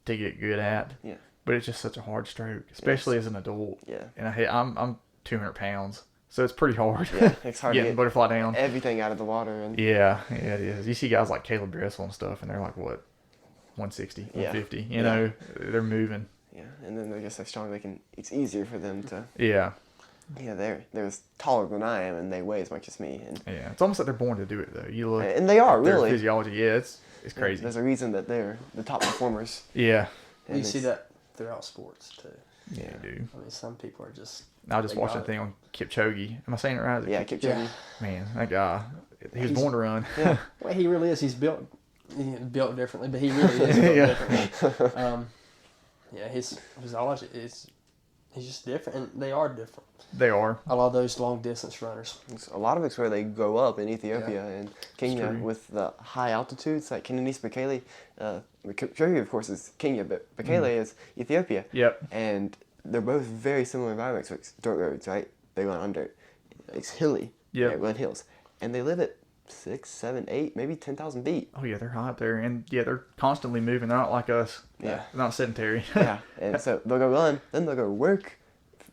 to get good at. Yeah. But it's just such a hard stroke, especially as an adult. Yeah. And I'm 200 pounds, so it's pretty hard. Yeah, it's hard to getting get butterfly down. everything out of the water. And Yeah, it is. You see guys like Caleb Dressel and stuff, and they're like, what, 160, 150? You know, they're moving. Yeah, and then they're just so strong it's easier for them to. Yeah. Yeah, they're taller than I am, and they weigh as much as me. And Yeah, it's almost like they're born to do it, though. You look and they are at their really. physiology. Yeah, it's crazy. There's a reason that they're the top performers. Yeah. And You see that throughout sports too. Yeah, you do. I mean, some people are just. I just they watched got a thing on Kipchoge. Am I saying it right? Is it Yeah, Kip- Kipchoge. Man, that guy, he was He's- born to run. Yeah. Well, he really is. He's built differently, but he really is built Yeah. differently. Yeah, his physiology is. He's just different, and they are different. They are. A lot of those long distance runners. A lot of it's where they grow up in Ethiopia and Kenya true. with the high altitudes, like Kenenisa Bekele. Kipchoge, of course, is Kenya, but Bekele is Ethiopia. Yep. And they're both very similar environments. Like dirt roads, right? They run on dirt. It's hilly. Yep. They run hills. And they live at 6, 7, 8, maybe 10,000 feet. Oh yeah, they're high up there, and yeah, they're constantly moving. They're not like us. Yeah. They're not sedentary. Yeah. And so they'll go run, then they'll go work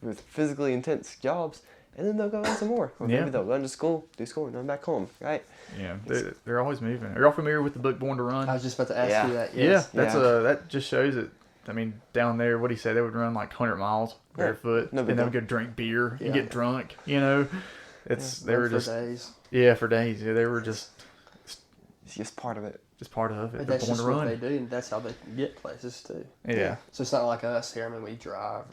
with physically intense jobs, and then they'll go run some more. Or Yeah. maybe they'll run to school, do school, and run back home, right? Yeah, they're always moving. Are y'all familiar with the book Born to Run? I was just about to ask Yeah. you that. Yeah, Yes. that's Yeah. that just shows it. I mean, down there, what do you say? They would run like 100 miles barefoot, No big and they would deal. go drink beer Yeah. and get drunk. You know, they were Run for just days. for days. Yeah, they were just It's just part of it. part of it. But They're that's born just to what run. they do, and that's how they can get places too. Yeah. So it's not like us here. I mean, we drive.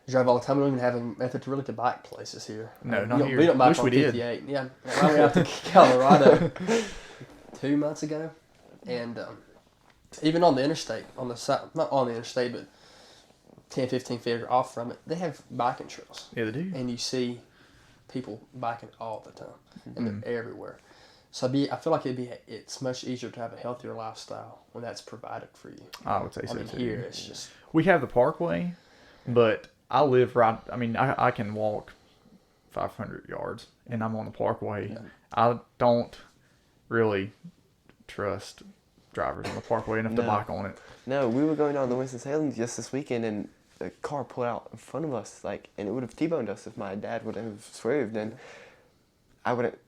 We drive all the time. We don't even have a method to really to bike places here. No, We not don't- here. We don't bike Wish on we did. 58. Yeah, I went out to Colorado 2 months ago, and even on the interstate, on the side, not on the interstate, but 10, 15 feet off from it, they have biking trails, Yeah, they do. and you see people biking all the time, and they're everywhere. So I feel like it's much easier to have a healthier lifestyle when that's provided for you. I would say I so mean, too. here it's just We have the Parkway, but I live right. I mean, I can walk 500 yards, and I'm on the Parkway. I don't really trust drivers on the Parkway enough to No. bike on it. No, we were going down the Winston-Salem just this weekend, and a car pulled out in front of us, and it would have T-boned us if my dad would have swerved, and I wouldn't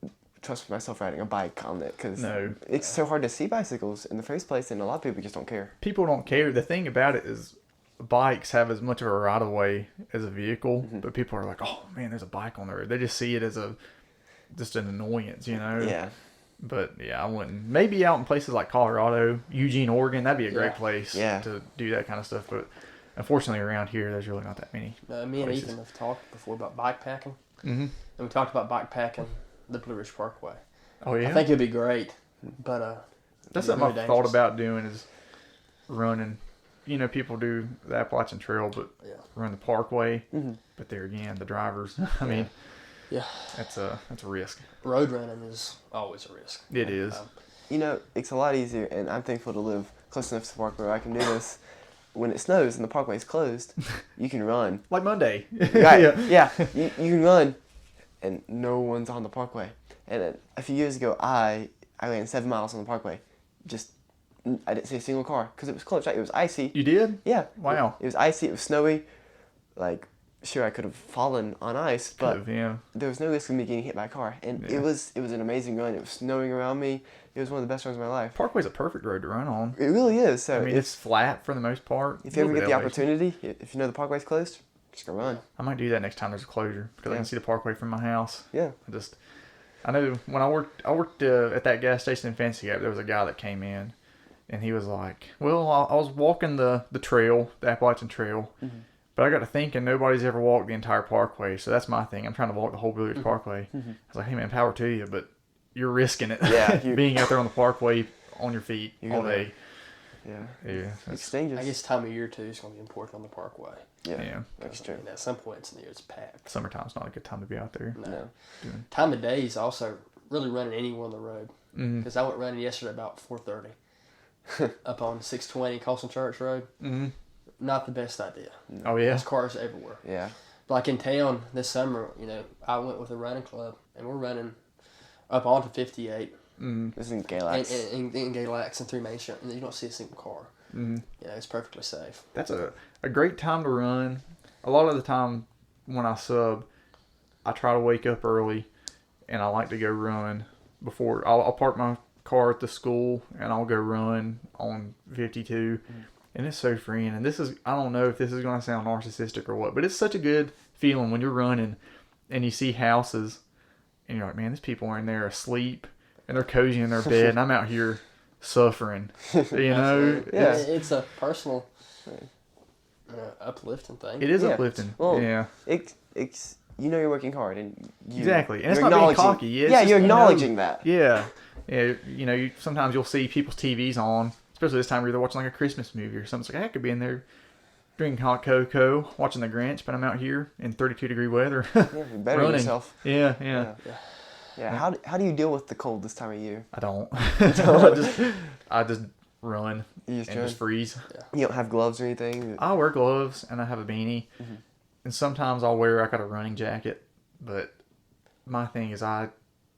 trust myself riding a bike on it, because No. it's so hard to see bicycles in the first place, and a lot of people just don't care. People don't care. The thing about it is, bikes have as much of a right of way as a vehicle, but people are like, "Oh man, there's a bike on the road." They just see it as just an annoyance, you know. Yeah. But yeah, I wouldn't. Maybe out in places like Colorado, Eugene, Oregon, that'd be a great place Yeah. to do that kind of stuff. But unfortunately, around here, there's really not that many. Me and places. Ethan have talked before about bikepacking, Mm-hmm. and we talked about bikepacking the Blue Ridge Parkway. Oh yeah, I think it'd be great, but that's it'd be something really I've thought dangerous. about doing is running. You know, people do the Appalachian Trail, but Yeah. run the Parkway. Mhm. But there again, the drivers. I mean, Yeah, that's a risk. road running is always a risk. It is. You know, it's a lot easier, and I'm thankful to live close enough to the park where I can do this. When it snows and the parkway is closed, you can run. Like Monday. Right? Yeah. You can run, and no one's on the parkway. And a few years ago, I ran 7 miles on the parkway. I didn't see a single car because it was closed. Right? It was icy. You did? Yeah. Wow. It was icy. It was snowy. Like, sure, I could have fallen on ice, but Could've, yeah. there was no risk of me getting hit by a car. And Yeah. it was an amazing run. It was snowing around me. It was one of the best runs of my life. Parkway's a perfect road to run on. It really is. So I mean, it's flat for the most part. if you ever A get little the bit of elevation. opportunity, if you know the parkway's closed, just go run. I might do that next time there's a closure because I Yeah. can see the Parkway from my house. Yeah. I know when I worked at that gas station in Fancy Gap, there was a guy that came in, and he was like, "Well, I was walking the trail, the Appalachian Trail, Mm-hmm. but I got to thinking nobody's ever walked the entire Parkway, so that's my thing. I'm trying to walk the whole Blue Ridge Mm-hmm. Parkway." I was like, "Hey man, power to you, but you're risking it. Yeah, being out there on the Parkway on your feet You're all gonna- day. Yeah. Yeah, It's that's, dangerous. I guess time of year too is going to be important on the Parkway. Yeah. yeah. That's I true. mean, at some points in the year, it's packed. Summertime's not a good time to be out there. No. No. Time of day is also really running anywhere on the road. Mm-hmm. Because I went running yesterday about 4:30 up on 620 Colson Church Road. Mm-hmm. Not the best idea. Oh yeah. There's cars everywhere. Yeah. Like in town this summer, I went with a running club and we're running up onto 58 Mm-hmm. This is in Galax. in Galax and through Main Street, and you don't see a single car. Mm-hmm. It's perfectly safe. That's a great time to run. A lot of the time when I sub, I try to wake up early, and I like to go run before. I'll park my car at the school, and I'll go run on 52, and it's so freeing. And I don't know if this is going to sound narcissistic or what, but it's such a good feeling when you're running, and you see houses, and you're like, man, these people are in there asleep, and they're cozy in their bed, and I'm out here suffering, you know? Yeah. It's a personal, uplifting thing. It is Yeah. uplifting. Well, yeah. It's you're working hard and Exactly. And it's you're not being acknowledging- cocky. It's yeah, just, you're you know, acknowledging that. Yeah. Yeah. Sometimes you'll see people's TVs on, especially this time where they're watching like a Christmas movie or something. It's like, I could be in there drinking hot cocoa, watching The Grinch, but I'm out here in 32-degree weather. Yeah, you're bettering running. yourself. Yeah. Yeah. How do you deal with the cold this time of year? I don't. I just run You just and run? just freeze. You don't have gloves or anything? I wear gloves and I have a beanie, Mm-hmm. and sometimes I'll wear a running jacket. But my thing is,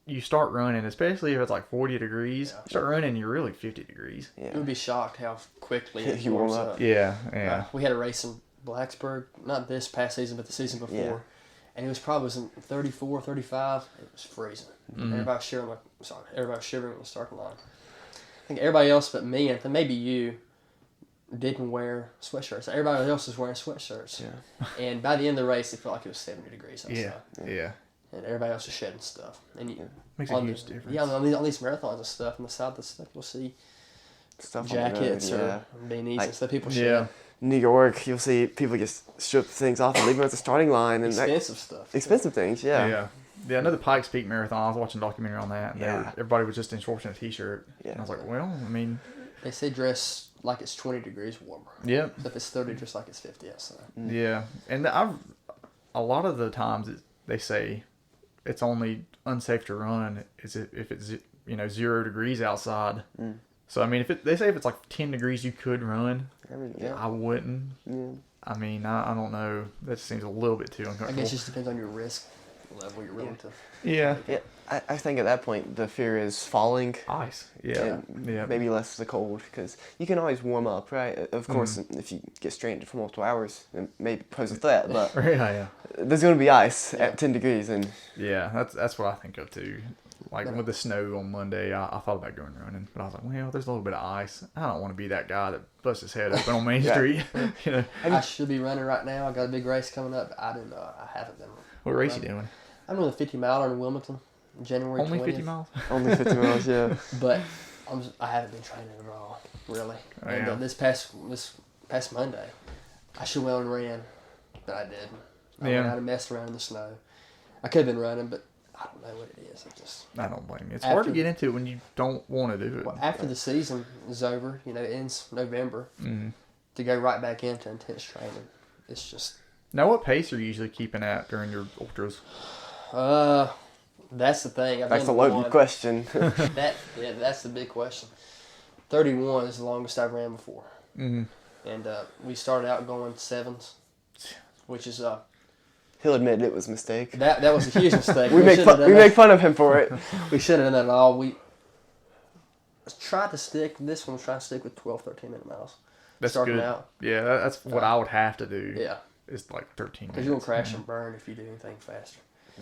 you start running, especially if it's like 40 degrees. Yeah. You start running, you're really 50 degrees. You Yeah. would be shocked how quickly it You warm warms up. up. Yeah. We had a race in Blacksburg, not this past season, but the season before. Yeah. And it was probably 34, 35. It was freezing. Mm-hmm. Everybody was shivering at the starting line. I think everybody else but me, and maybe you, didn't wear sweatshirts. Everybody else was wearing sweatshirts. Yeah. And by the end of the race, it felt like it was 70 degrees outside. Yeah. And everybody else was shedding stuff. And you, Makes a on huge the, difference. Yeah, on these marathons and stuff, on the side of the stuff, you'll see Stuff on the road, jackets yeah. or beanies Like- and stuff people Yeah. shed. New York, you'll see people just strip things off and leave them at the starting line. And Expensive stuff. expensive things, yeah. Yeah, I know the Pikes Peak Marathon. I was watching a documentary on that. And Yeah. everybody was just in shorts and a t-shirt. Yeah. And I was like, well, I mean, They say dress like it's 20 degrees warmer. yeah. So if it's 30, just like it's 50 outside. Yeah, and a lot of the times they say it's only unsafe to run if it's 0 degrees outside. Mm. So I mean, they say if it's like 10 degrees you could run, I mean, yeah. I wouldn't. Yeah. I mean, I don't know. That just seems a little bit too I uncomfortable. guess it just depends on your risk level you're willing to. Yeah. Yeah, I think at that point the fear is falling. Ice. Yeah. And Yeah. maybe less the cold, because you can always warm up, right? Of course, if you get stranded for multiple hours, it may pose a threat, but Yeah. there's going to be ice Yeah. at 10 degrees, and Yeah. That's what I think of too. Like with the snow on Monday, I thought about going running, but I was like, well, there's a little bit of ice. I don't want to be that guy that busts his head open on Main Yeah. Street. You know, I should be running right now. I got a big race coming up. But I haven't been. what race you doing? I'm doing the 50 miler in Wilmington. January 20th. Only 50 miles? Only 50 miles, yeah. But I haven't been training at all, really. Oh, And yeah. this past Monday, I should well and ran, but I didn't. I Yeah. went out and messed around in the snow. I could have been running, but I don't know what it is. I don't blame you. It's hard to After- get into it when you don't want to do it. Well, after the season is over, it ends November, Mm-hmm. to go right back into intense training, it's just Now, what pace are you usually keeping at during your ultras? that's the thing. I've That's a done loaded one. question. That's the big question. 31 is the longest I've ran before, Mm-hmm. and we started out going 7s, which is He'll admit it was a mistake. that was a huge mistake. We make fun of him for it. We shouldn't have done that at all. We tried to stick. This one was trying to stick with 12, 13 minute miles. That's starting good. out. Yeah, that's what I would have to do. Yeah, It's like 13 because you're minutes. gonna crash and burn if you do anything faster.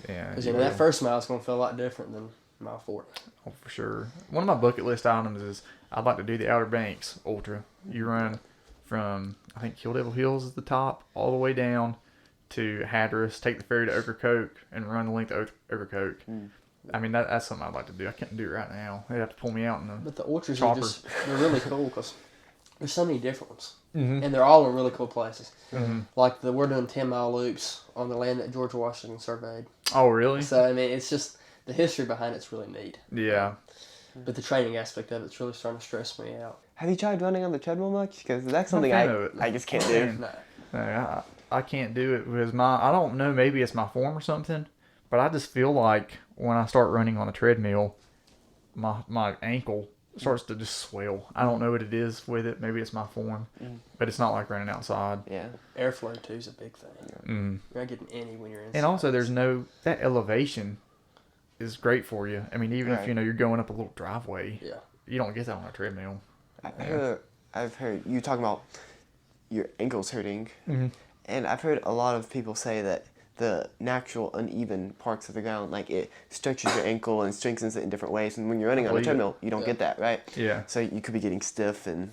Yeah. Because you that will. first mile is gonna feel a lot different than mile 40. Oh, for sure. One of my bucket list items is I'd like to do the Outer Banks Ultra. You run from, I think, Wytheville Hills is the top, all the way down to Hatteras, take the ferry to Ocracoke, and run the length of Ocracoke. I mean, that's something I'd like to do. I can't do it right now. They'd have to pull me out in the But the ultras chopper. they're really cool because there's so many different ones. Mm-hmm. And they're all in really cool places. Mm-hmm. Like we're doing 10-mile loops on the land that George Washington surveyed. Oh, really? So, I mean, it's just, the history behind it's really neat. Yeah. But the training aspect of it's really starting to stress me out. Have you tried running on the treadmill much? Because that's I'm a something fan of it. I just can't do. No. No, I can't do it because I don't know, maybe it's my form or something, but I just feel like when I start running on a treadmill, my ankle starts to just swell. I don't know what it is with it. Maybe it's my form, but it's not like running outside. Yeah. Airflow, too, is a big thing. Mm. You're not getting any when you're inside. And also, that elevation is great for you. I mean, even if, Right. you're going up a little driveway, Yeah. you don't get that on a treadmill. I've heard you talking about your ankles hurting, and I've heard a lot of people say that the natural uneven parts of the ground, like it stretches your ankle and strengthens it in different ways, and when you're running on a believe it. treadmill, you don't get that, right? Yeah. So you could be getting stiff and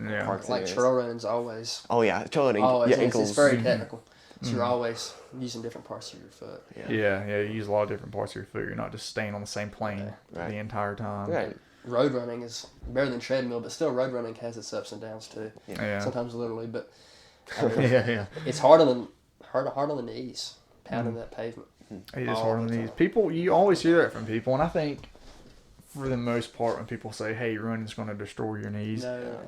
Yeah. parts Like areas. trail running's always, Oh yeah, trail running, always, your it's ankles. very technical. So you're always using different parts of your foot. Yeah, you use a lot of different parts of your foot. You're not just staying on the same plane Right. the entire time. Right. Road running is better than treadmill, but still road running has its ups and downs too. Yeah. Sometimes literally, but I mean, Yeah. it's hard on the knees, pounding that pavement. It is all hard on the these time. people. You always hear that from people, and I think for the most part, when people say, "Hey, running's going to destroy your knees," No,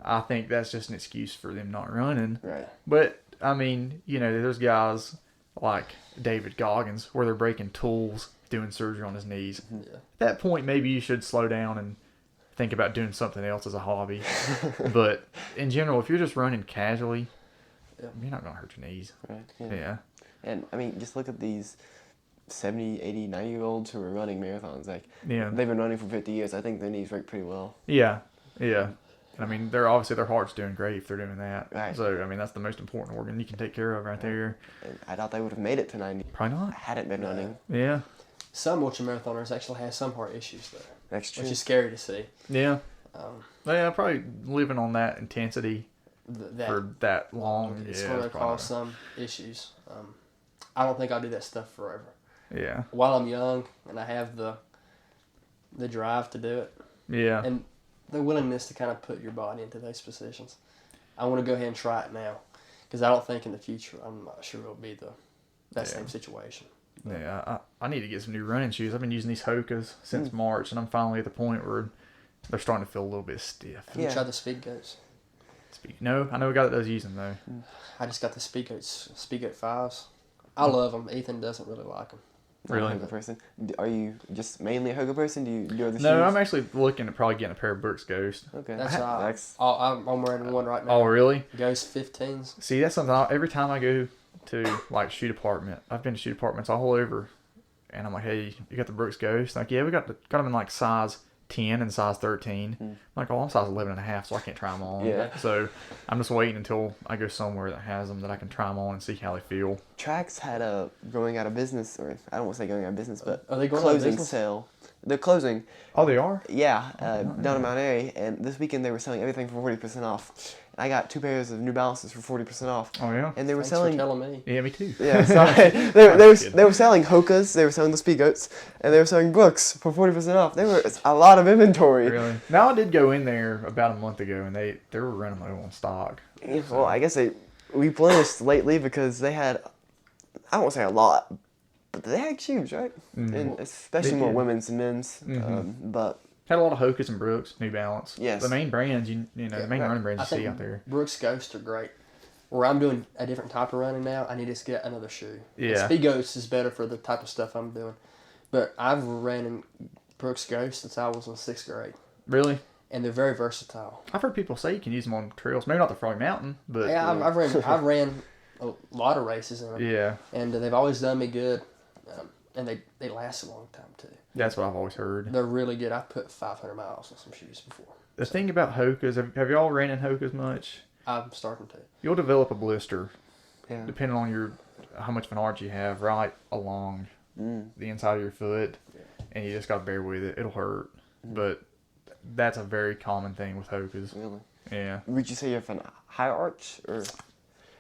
I think that's just an excuse for them not running. Right. But I mean, there's guys like David Goggins where they're breaking tools, doing surgery on his knees. yeah. At that point, maybe you should slow down and think about doing something else as a hobby. But in general, if you're just running casually, you're not going to hurt your knees. Right. Yeah. And I mean, just look at these 70, 80, 90-year-olds who are running marathons. Like, Yeah. they've been running for 50 years. I think their knees work pretty well. Yeah. I mean, they're obviously their heart's doing great if they're doing that. Right. So I mean, that's the most important organ you can take care of right there. And I doubt they would have made it to 90 Probably not. had it been running. Yeah. Some ultramarathoners actually have some heart issues though, That's true. which is scary to see. Yeah. Um, Yeah. Probably living on that intensity that for that long. it's Yeah. going to it's probably cause some issues. I don't think I'll do that stuff forever. not- Yeah. While I'm young and I have the drive to do it Yeah. and the willingness to kind of put your body into those positions, I want to go ahead and try it now because I don't think in the future I'm not sure it'll be that same situation. Yeah. I need to get some new running shoes. I've been using these Hokas since March, and I'm finally at the point where they're starting to feel a little bit stiff. Have you tried the Speed Goats? No, I know a guy that does use them though. I just got the Speed Goat 5s. I love them. Ethan doesn't really like them. Not a Really? Hoka person. Are you just mainly a Hoka person? Do you do other shoes? No, I'm actually looking at probably getting a pair of Brooks Ghost. Okay. That's I'm wearing one right now. Oh, really? Ghost 15s. See, that's something. Every time I go to like shoe department, I've been to shoe departments all over, and I'm like, "Hey, you got the Brooks Ghost?" Like, yeah, we got them in like size 10 and size 13. I'm like, oh, I'm size 11 and a half, so I can't try them on. Yeah. So I'm just waiting until I go somewhere that has them that I can try them on and see how they feel. Trax had a going out of business, or I don't want to say going out of business, but Are they going out of closing business? sale. They're closing. Oh, they are? Yeah, down in Mount Airy, and this weekend they were selling everything for 40% off. I got 2 pairs of New Balances for 40% off. Oh yeah. And they were Thanks selling. for telling me. Yeah, me too. Yeah, sorry. they were selling Hokas, they were selling the Speedgoats, and they were selling Brooks for 40% off. There was a lot of inventory. Really? Now I did go in there about a month ago, and they were running low on stock. Yeah, well, I guess they replenished lately because they had, I won't say a lot, but they had shoes, right? Mm-hmm. And especially They more did. women's and men's. Mm-hmm. But Had a lot of Hokas and Brooks, New Balance. Yes. The main brands, the main right. running brands I you see think out there. Brooks Ghost are great. Where I'm doing a different type of running now, I need to get another shoe. Yeah. Speed Ghost is better for the type of stuff I'm doing. But I've ran in Brooks Ghost since I was in 6th grade. Really? And they're very versatile. I've heard people say you can use them on trails. Maybe not the Frog Mountain, but Yeah, I've ran a lot of races in them. yeah, And they've always done me good. And they last a long time, too. that's what I've always heard. They're really good. I put 500 miles on some shoes before. The thing about Hokas, have y'all ran in Hokas much? I'm starting to. You'll develop a blister, yeah. depending on how much of an arch you have right along the inside of your foot, and you just got to bear with it. It'll hurt, but that's a very common thing with Hokas. Really? Yeah. Would you say you have a high arch or?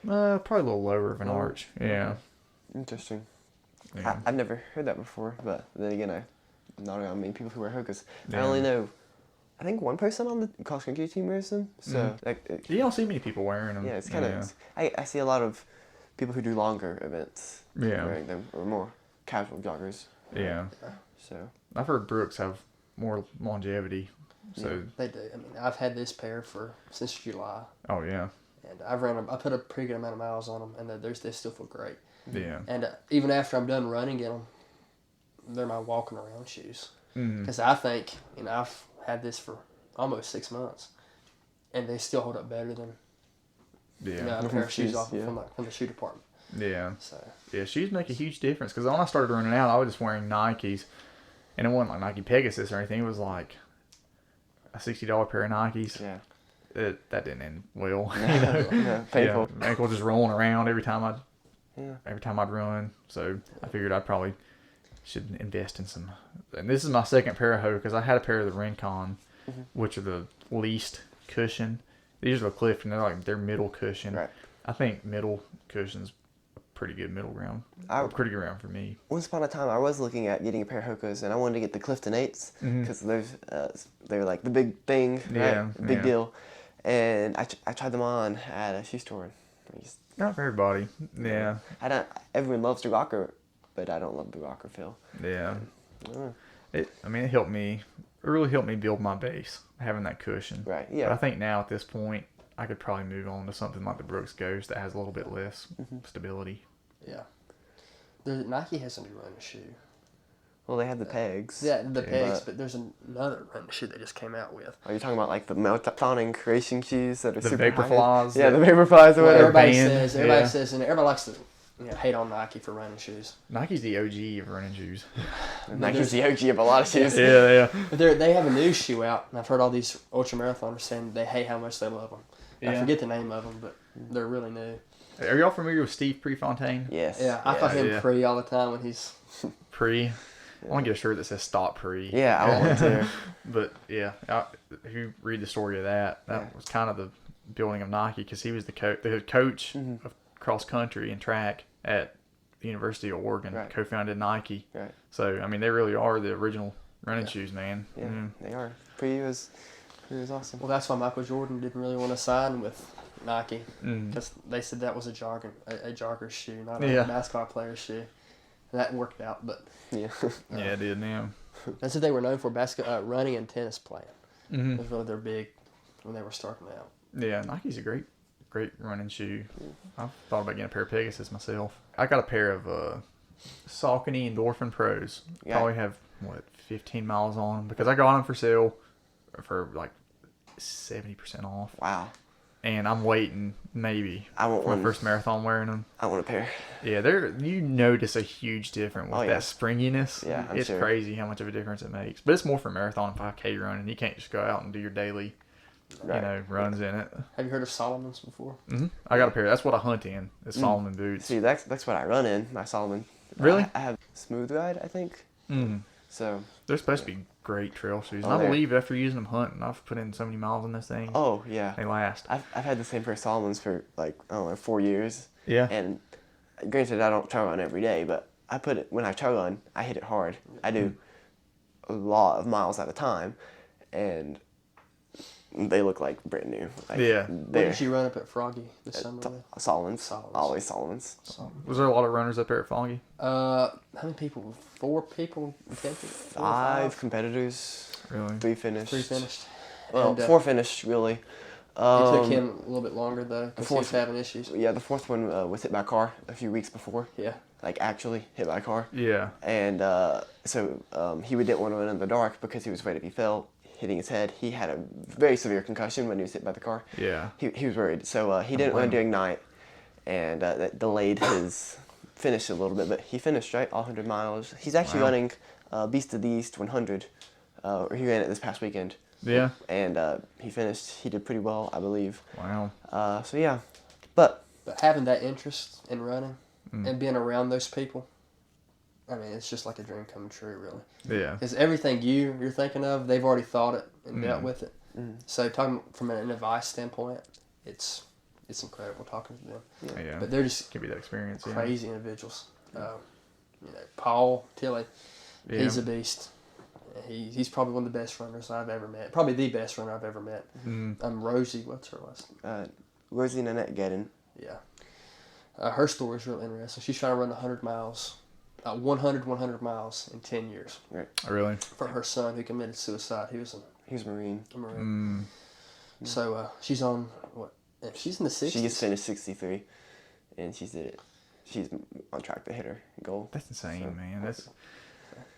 Probably a little lower of an arch. Yeah. Interesting. Yeah. I've never heard that before, but then again, I'm not around many people who wear Hokas. I Yeah. only know, I think one person on the cross country team wears them. So You don't see many people wearing them. yeah, it's kind of. I see a lot of people who do longer events wearing them, or more casual joggers. Yeah. So I've heard Brooks have more longevity. So They do. I mean, I've had this pair since July. oh yeah. And I put a pretty good amount of miles on them, and they still feel great. Yeah. And even after I'm done running in them, they're my walking around shoes. Mm. Because I think, I've had this for almost 6 months, and they still hold up better than Yeah. a pair of shoes Shoes, off yeah. from the shoe department. Yeah. So Yeah, shoes make a huge difference. Because when I started running out, I was just wearing Nikes. And it wasn't like Nike Pegasus or anything. It was like a $60 pair of Nikes. yeah, That didn't end well. yeah, painful. Yeah, ankle just rolling around every time Yeah. I'd run. So I figured I probably should invest in some. And this is my second pair of Hoka because I had a pair of the Rincon, which are the least cushion. These are the Clifton. They're middle cushion. Right. I think middle cushion's a pretty good middle ground. I- Or pretty good ground for me. Once upon a time, I was looking at getting a pair of Hokas, and I wanted to get the Clifton 8s because they're like the big thing, right? Yeah, Big yeah. deal. And I tried them on at a shoe store. And Not for everybody. Yeah. Everyone loves the rocker, but I don't love the rocker feel. Yeah. I don't know. It helped me. It really helped me build my base, having that cushion. Right, yeah. But I think now at this point, I could probably move on to something like the Brooks Ghost that has a little bit less stability. yeah, Nike has a new running shoe. Well, they have the pegs. Yeah, the pegs, but- but there's another running shoe they just came out with. Are you talking about like the Meltonic racing shoes that are The super Vaporflies. high? Yeah, the Vaporflies or Well, whatever. everybody band, says, and everybody likes to hate on Nike for running shoes. Nike's the OG of running shoes. Nike's the OG of a lot of shoes. yeah. But they have a new shoe out, and I've heard all these ultramarathoners saying they hate how much they love them. I Yeah. forget the name of them, but they're really new. Are y'all familiar with Steve Prefontaine? Yes. Yeah, I call him yeah. Pre all the time when he's... Pre. I want to get a shirt that says "Stop Pre." Yeah, I want to. But yeah, if you read the story of that was kind of the building of Nike because he was the coach of cross country and track at the University of Oregon, Right. co-founded Nike. Right. So I mean, they really are the original running shoes, man. Yeah, Mm. they are. Pre was awesome. Well, that's why Michael Jordan didn't really want to sign with Nike, Mm. because they said that was a jogger's shoe, not Yeah. a basketball player's shoe. And that worked out, but Yeah. Yeah, it did now. that's what they were known for: running and tennis playing. Mm-hmm. That's really their big when they were starting out. Yeah, Nike's a great running shoe. I've thought about getting a pair of Pegasus myself. I got a pair of Saucony Endorphin Pros. Yeah. Probably have 15 miles on them because I got them for sale for like 70% off. Wow. And I'm waiting maybe I want for my one. first marathon wearing them. I want a pair. Yeah, you notice a huge difference with Oh, yeah. that springiness. Yeah, I'm it's sure. crazy how much of a difference it makes. But it's more for marathon and 5K running. You can't just go out and do your daily, Right. runs in it. Have you heard of Solomon's before? I got a pair. That's what I hunt in. It's Solomon boots. See, that's what I run in. My Solomon. Really? I have Smooth Ride, I think. Mm. So They're supposed to be great trail shoes. And Oh, I they're- believe after using them hunting, I've put in so many miles in this thing. oh yeah, They last. I've had the same pair of Solomons for like I don't know 4 years. Yeah. And granted, I don't trail run every day, but I put it when I trail run, I hit it hard. I do a lot of miles at a time, and they look like brand new. Like, Yeah. What they're did you run up at Froggy this summer with? Solomons. Solomons. Always Solomons. Was there a lot of runners up there at Foggy? How many people? 4 people? 4 or 5 competitors. Really? 3 finished. 3 finished. Well, And, 4 finished really. It took Um, him a little bit longer though because he was fourth- having issues. Yeah, the 4th one was hit by a car a few weeks before. Yeah. Like actually hit by a car. Yeah. And so he didn't want to run in the dark because he was afraid if he fell, hitting his head. He had a very severe concussion when he was hit by the car. Yeah. He was worried. So he didn't blame run him. during night, and that delayed his finish a little bit. But he finished, right? All 100 miles. He's actually Wow. running Beast of the East 100. He ran it this past weekend. Yeah. And he finished. He did pretty well, I believe. Wow. So yeah. But But having that interest in running and being around those people, I mean, it's just like a dream coming true, really. Yeah. Because everything you're thinking of, they've already thought it and dealt with it. Mm. So talking from an advice standpoint, it's incredible talking to them. Yeah. But they're just Give you that experience. Yeah. crazy individuals. Paul Tilley, Yeah. he's a beast. He's probably one of the best runners I've ever met. Probably the best runner I've ever met. Rosie, what's her last name? Rosie Nanette Gedden. Yeah. Her story is real interesting. She's trying to run 100 miles, 100 miles in 10 years Right. Really? for her son who committed suicide. He was He was Marine. a Marine. So she's on, what? She's in the 60s. She just finished 63, and she's on track to hit her goal. That's insane, man. That's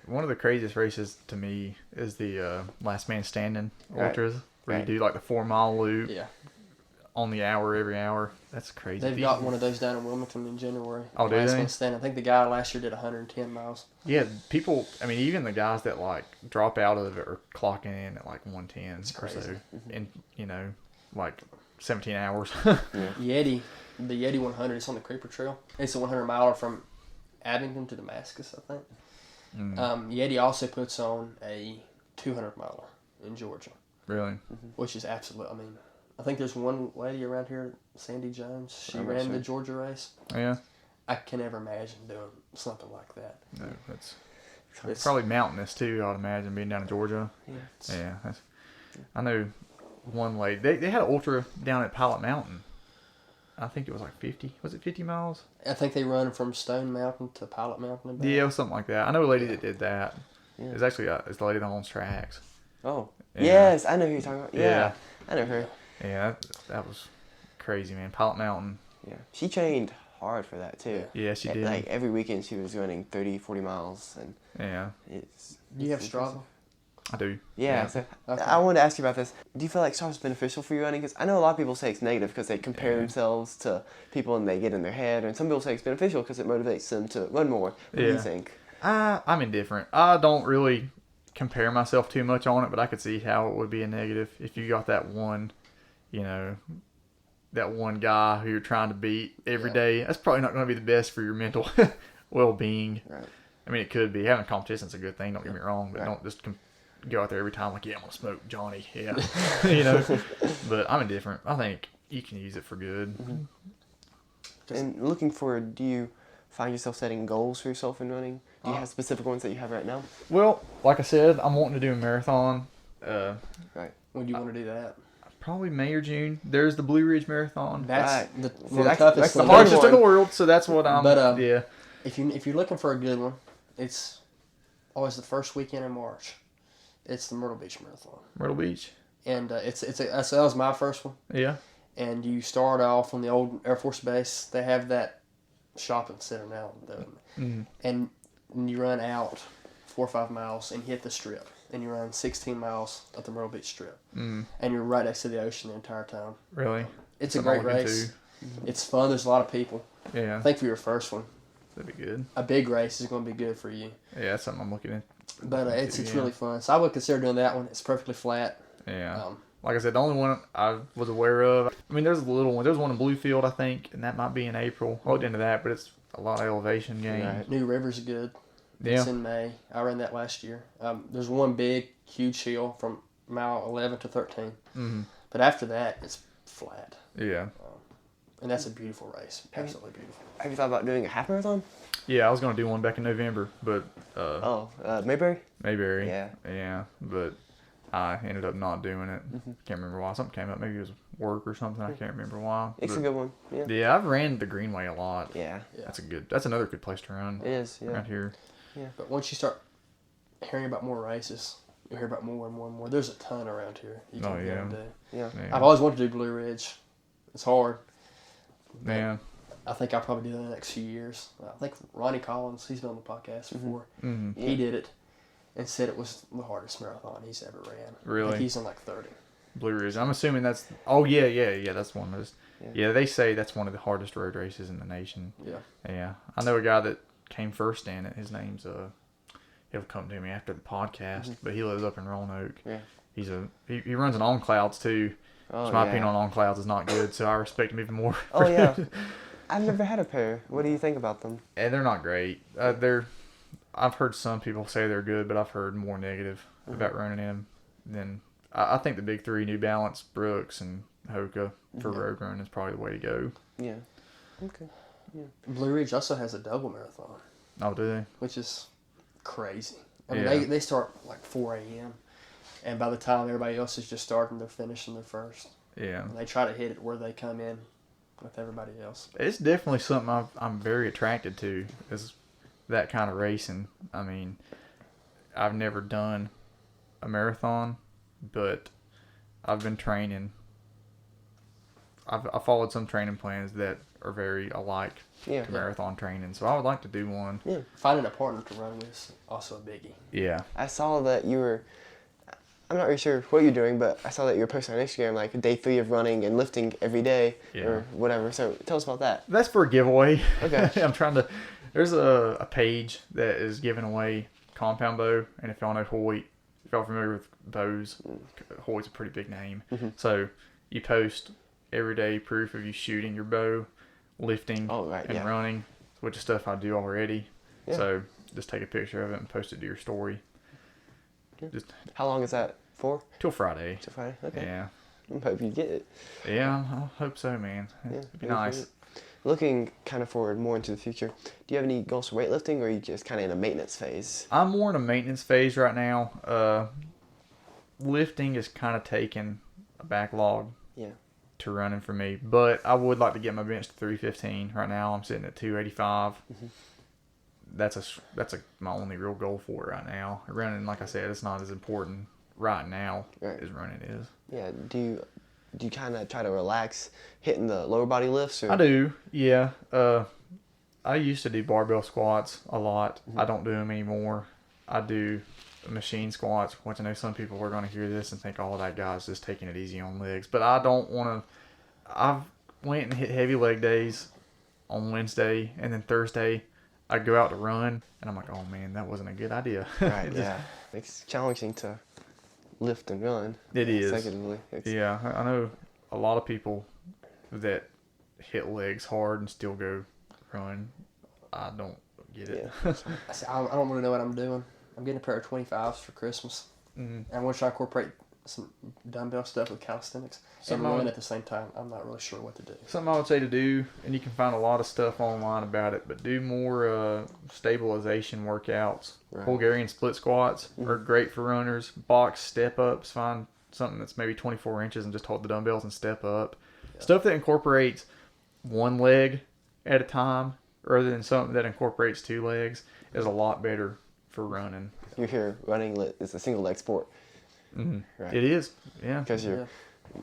one of the craziest races to me is the Last Man Standing ultras, where you do like the 4-mile loop Yeah. on the hour every hour. That's crazy. They've got one of those down in Wilmington in January. Oh, do Last they? Man Standing. I think the guy last year did 110 miles. Yeah, people. I mean, even the guys that like drop out of it are clocking in at like 110 or crazy. so, in like 17 hours. Yeti, the Yeti 100 is on the Creeper Trail. It's a 100 miler from Abingdon to Damascus, I think. Yeti also puts on a 200 miler in Georgia, Really? which is absolute. I mean, I think there's one lady around here, Sandy Jones. She I'm not ran sure. the Georgia race. Yeah. I can never imagine doing something like that. No, that's It's probably mountainous too. I'd imagine being down in Georgia. Yeah. Yeah. I know one lady. They had an ultra down at Pilot Mountain. I think it was like 50. Was it 50 miles? I think they run from Stone Mountain to Pilot Mountain. And back. Yeah, it was something like that. I know a lady that did that. Yeah. It's actually it's the lady that owns tracks. Oh. Yeah. Yes, I know who you're talking about. Yeah. Yeah. I know her. Yeah, that was crazy, man. Pilot Mountain. Yeah. She trained hard for that too. Yeah, she did. Like every weekend she was running 30, 40 miles, and Yeah, it's. Do you have it's Strava? impressive. I do. Yeah. So Okay. I wanted to ask you about this. Do you feel like Strava's beneficial for you running? Because I know a lot of people say it's negative because they compare themselves to people and they get in their head, and some people say it's beneficial because it motivates them to run more. What do you Yeah. think? I'm indifferent. I don't really compare myself too much on it, but I could see how it would be a negative if you got that one, that one guy who you're trying to beat every day. That's probably not going to be the best for your mental well-being. Right. I mean, it could be. Having a competition's a good thing, don't get me wrong, but Right. don't just go out there every time like, yeah, I'm going to smoke Johnny. Yeah. But I'm indifferent. I think you can use it for good. And looking forward, do you find yourself setting goals for yourself in running? Do you have specific ones that you have right now? Well, like I said, I'm wanting to do a marathon. Right. When do you want to do that? Probably May or June. There's the Blue Ridge Marathon. That's Right. the, See, one of the that's toughest the The ones. hard hardest in the one. world, so that's what I'm. But, yeah. If you're looking for a good one, it's always the first weekend in March. It's the Myrtle Beach Marathon, Myrtle Beach. and that was my first one. Yeah. And you start off on the old Air Force Base. They have that shopping center now, and you run out 4 or 5 miles and hit the strip, and you run 16 miles up the Myrtle Beach Strip, and you're right next to the ocean the entire time. Really. It's a Something great I'm looking race. It's fun. There's a lot of people. Yeah. I think for your first one, That'd be good. a big race is going to be good for you. Yeah, that's something I'm looking at. But it's Yeah. really fun. So I would consider doing that one. It's perfectly flat. Yeah. Um, Like I said, the only one I was aware of. I mean, there's a little one. There's one in Bluefield, I think, and that might be in April. I looked into that, but it's a lot of elevation gain. Right. New River's good. It's in May. I ran that last year. There's one big, huge hill from mile 11 to 13. Mm-hmm. But after that, it's flat. Yeah. And that's a beautiful race. Absolutely beautiful. Have you thought about doing a half marathon? Yeah, I was going to do one back in November, but... Mayberry? Mayberry. Yeah. Yeah, but I ended up not doing it. Can't remember why. Something came up. Maybe it was work or something. I can't remember why. It's a good one. Yeah. Yeah, I've ran the Greenway a lot. Yeah. That's another good place to run. It is, yeah. Around here. Yeah. But once you start hearing about more races, you hear about more and more and more. There's a ton around here you can go and do. Yeah. I've always wanted to do Blue Ridge. It's hard. Man. I think I'll probably do that in the next few years. I think Ronnie Collins, he's been on the podcast before. Mm-hmm. He did it and said it was the hardest marathon he's ever ran. Really? I think he's in like 30. Blue Ridge. I'm assuming that's... Oh, yeah. That's one of those. Yeah, they say that's one of the hardest road races in the nation. Yeah. Yeah. I know a guy that came first in it. His name's... He'll come to me after the podcast, but he lives up in Roanoke. Yeah. He runs an On Clouds, too. Oh, So my opinion on Clouds is not good, so I respect him even more. Oh, yeah. I've never had a pair. What do you think about them? And they're not great. I've heard some people say they're good, but I've heard more negative about running them than... I think the big three, New Balance, Brooks, and Hoka for road running is probably the way to go. Yeah. Okay. Yeah. Blue Ridge also has a double marathon. Oh, do they? Which is crazy. I mean, they start like 4 a.m. And by the time everybody else is just starting, they're finishing their first. Yeah. And they try to hit it where they come in with everybody else. It's definitely something I'm very attracted to, is that kind of racing. I mean, I've never done a marathon, but I've been training. I followed some training plans that are very alike to marathon training, so I would like to do one. Yeah. Finding a partner to run with is also a biggie. Yeah. I saw that you were... I'm not really sure what you're doing, but I saw that you're posting on Instagram like day 3 of running and lifting every day or whatever. So tell us about that. That's for a giveaway. Okay. I'm trying to... There's a page that is giving away compound bow, and if y'all know Hoyt, if y'all familiar with bows, Hoyt's a pretty big name. So you post everyday proof of you shooting your bow, lifting, and running, which is stuff I do already. Yeah. So just take a picture of it and post it to your story. Just how long is that for? Till Friday. Till Friday. Okay. Yeah. I hope you get it. Yeah, I hope so, man. It'd be nice. Looking kind of forward more into the future, do you have any goals for weightlifting, or are you just kind of in a maintenance phase? I'm more in a maintenance phase right now. Lifting is kind of taking a backlog to running for me, but I would like to get my bench to 315. Right now, I'm sitting at 285. That's my only real goal for it right now. Running, like I said, it's not as important right now as running is. Yeah. Do you kind of try to relax hitting the lower body lifts? Or? I do. Yeah. I used to do barbell squats a lot. I don't do them anymore. I do machine squats, which I know some people are going to hear this and think, oh, that guy's just taking it easy on legs. But I don't want to. I've went and hit heavy leg days on Wednesday, and then Thursday I go out to run, and I'm like, oh, man, that wasn't a good idea. Right, yeah. It's challenging to lift and run. It is. Consecutively. Yeah, I know a lot of people that hit legs hard and still go run. I don't get it. Yeah. I don't really know what I'm doing. I'm getting a pair of 25s for Christmas. And I want to try to incorporate some dumbbell stuff with calisthenics and run at the same time. I'm not really sure what to do. Something I would say to do, and you can find a lot of stuff online about it, but do more stabilization workouts. Right. Bulgarian split squats are great for runners. Box step-ups, find something that's maybe 24 inches and just hold the dumbbells and step up. Yeah. Stuff that incorporates one leg at a time rather than something that incorporates 2 legs is a lot better for running. You hear running is a single leg sport. Right. It is, yeah. Because you're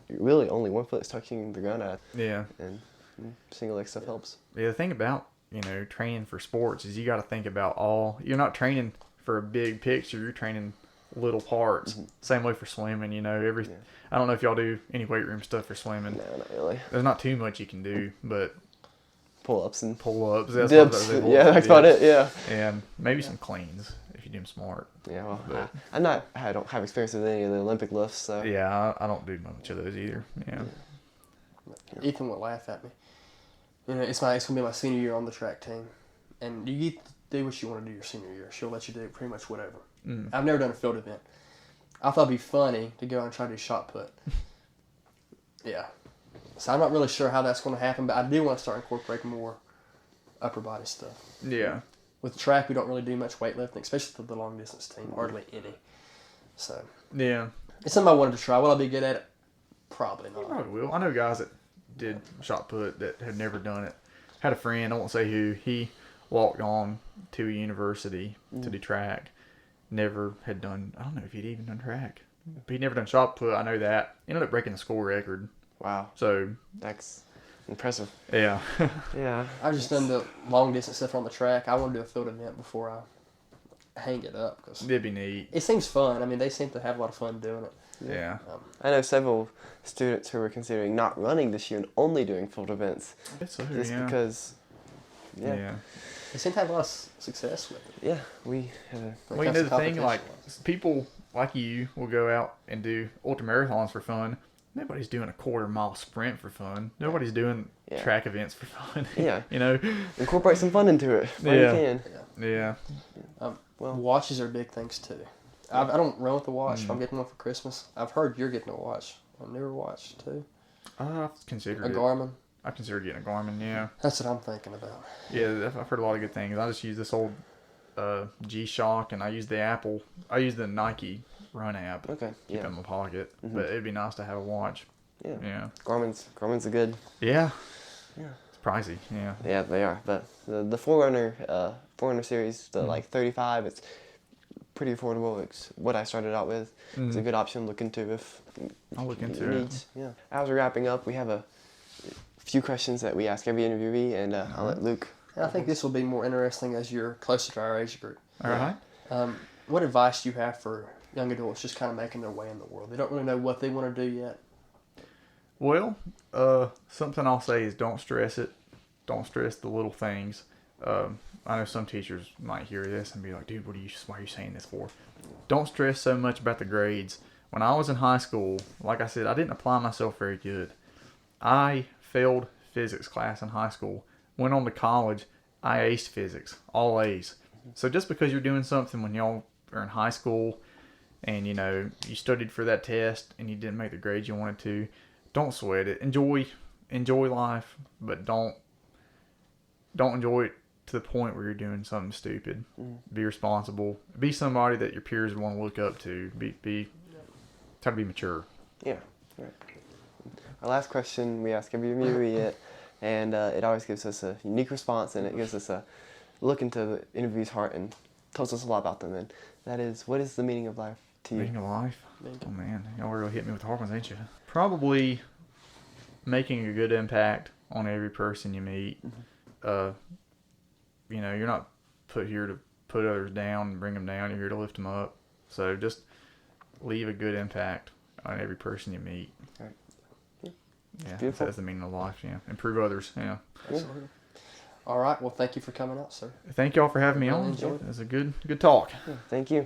really only one foot is touching the ground at. Yeah. And single leg stuff helps. Yeah, the thing about, training for sports is you got to think about you're not training for a big picture, you're training little parts. Same way for swimming, I don't know if y'all do any weight room stuff for swimming. No, not really. There's not too much you can do, but pull-ups. That's dips. That's about it, yeah. And maybe some cleans if you do them smart. Yeah, well, I don't have experience with any of the Olympic lifts, so. Yeah, I don't do much of those either, Ethan would laugh at me. It's going to be my senior year on the track team. And you get do what you want to do your senior year. She'll let you do pretty much whatever. Mm. I've never done a field event. I thought it'd be funny to go and try to do shot put. Yeah. So I'm not really sure how that's going to happen, but I do want to start incorporating more upper body stuff. Yeah. With track, we don't really do much weightlifting, especially for the long distance team. Hardly any. So Yeah. it's something I wanted to try. Will I be good at it? Probably not. I probably will. I know guys that did shot put that had never done it. Had a friend, I won't say who, he walked on to a university to do track. Never had done, I don't know if he'd even done track. But he'd never done shot put, I know that. Ended up breaking the school record. Wow. So. That's impressive. Yeah. Yeah. I've just done the long distance stuff on the track. I want to do a field event before I hang it up. Cause it'd be neat. it seems fun. I mean, they seem to have a lot of fun doing it. Yeah. I know several students who were considering not running this year and only doing field events. It's so, Just yeah. because, Yeah. They seem to have a lot of success with it. yeah, we have a, Well, you know the thing, like, people like you will go out and do ultramarathons for fun. Nobody's doing a quarter-mile sprint for fun. Nobody's doing track events for fun. Yeah. You know? incorporate some fun into it when you can. Yeah. Well, Watches are big things too. I don't run with a watch. I'm getting one for Christmas. I've heard you're getting a watch, a newer watch too. I've considered A Garmin. I considered getting a Garmin, yeah. That's what I'm thinking about. Yeah, I've heard a lot of good things. I just use this old G-Shock, and I use the Nike Run app. okay, Keep it in my pocket. But it'd be nice to have a watch. Yeah. Garmin's a good. Yeah. Yeah. It's pricey, yeah. Yeah, they are. But the Forerunner series, the like 35, it's pretty affordable. It's what I started out with. It's a good option to look into if I'll look into your it. needs. Yeah. As we're wrapping up, we have a few questions that we ask every interviewee, and I'll let Luke. And I think this will be more interesting as you're closer to our age group. All right. What advice do you have for young adults just kind of making their way in the world? They don't really know what they want to do yet. Well, something I'll say is don't stress it. Don't stress the little things. I know some teachers might hear this and be like, dude, why are you saying this for? Don't stress so much about the grades. When I was in high school, like I said, I didn't apply myself very good. I failed physics class in high school. Went on to college. I aced physics. All A's. So just because you're doing something when y'all are in high school and, you know, you studied for that test and you didn't make the grades you wanted to, don't sweat it. Enjoy life, but don't enjoy it to the point where you're doing something stupid. Be responsible. Be somebody that your peers want to look up to. Try to be mature. Yeah. Right. Our last question we ask every interviewee, and it always gives us a unique response, and it gives us a look into the interviewee's heart and tells us a lot about them. And that is, what is the meaning of life to you? Meaning of life? Oh man, y'all really hit me with the hard ones, ain't you? Probably making a good impact on every person you meet. You know, you're not put here to put others down and bring them down. You're here to lift them up. So just leave a good impact on every person you meet. Right. Yeah, Beautiful. that's the meaning of life. Yeah, improve others. Yeah. Absolutely. All right. Well, thank you for coming out, sir. Thank y'all for having me Really on. enjoyed it. It was a good talk. Thank you.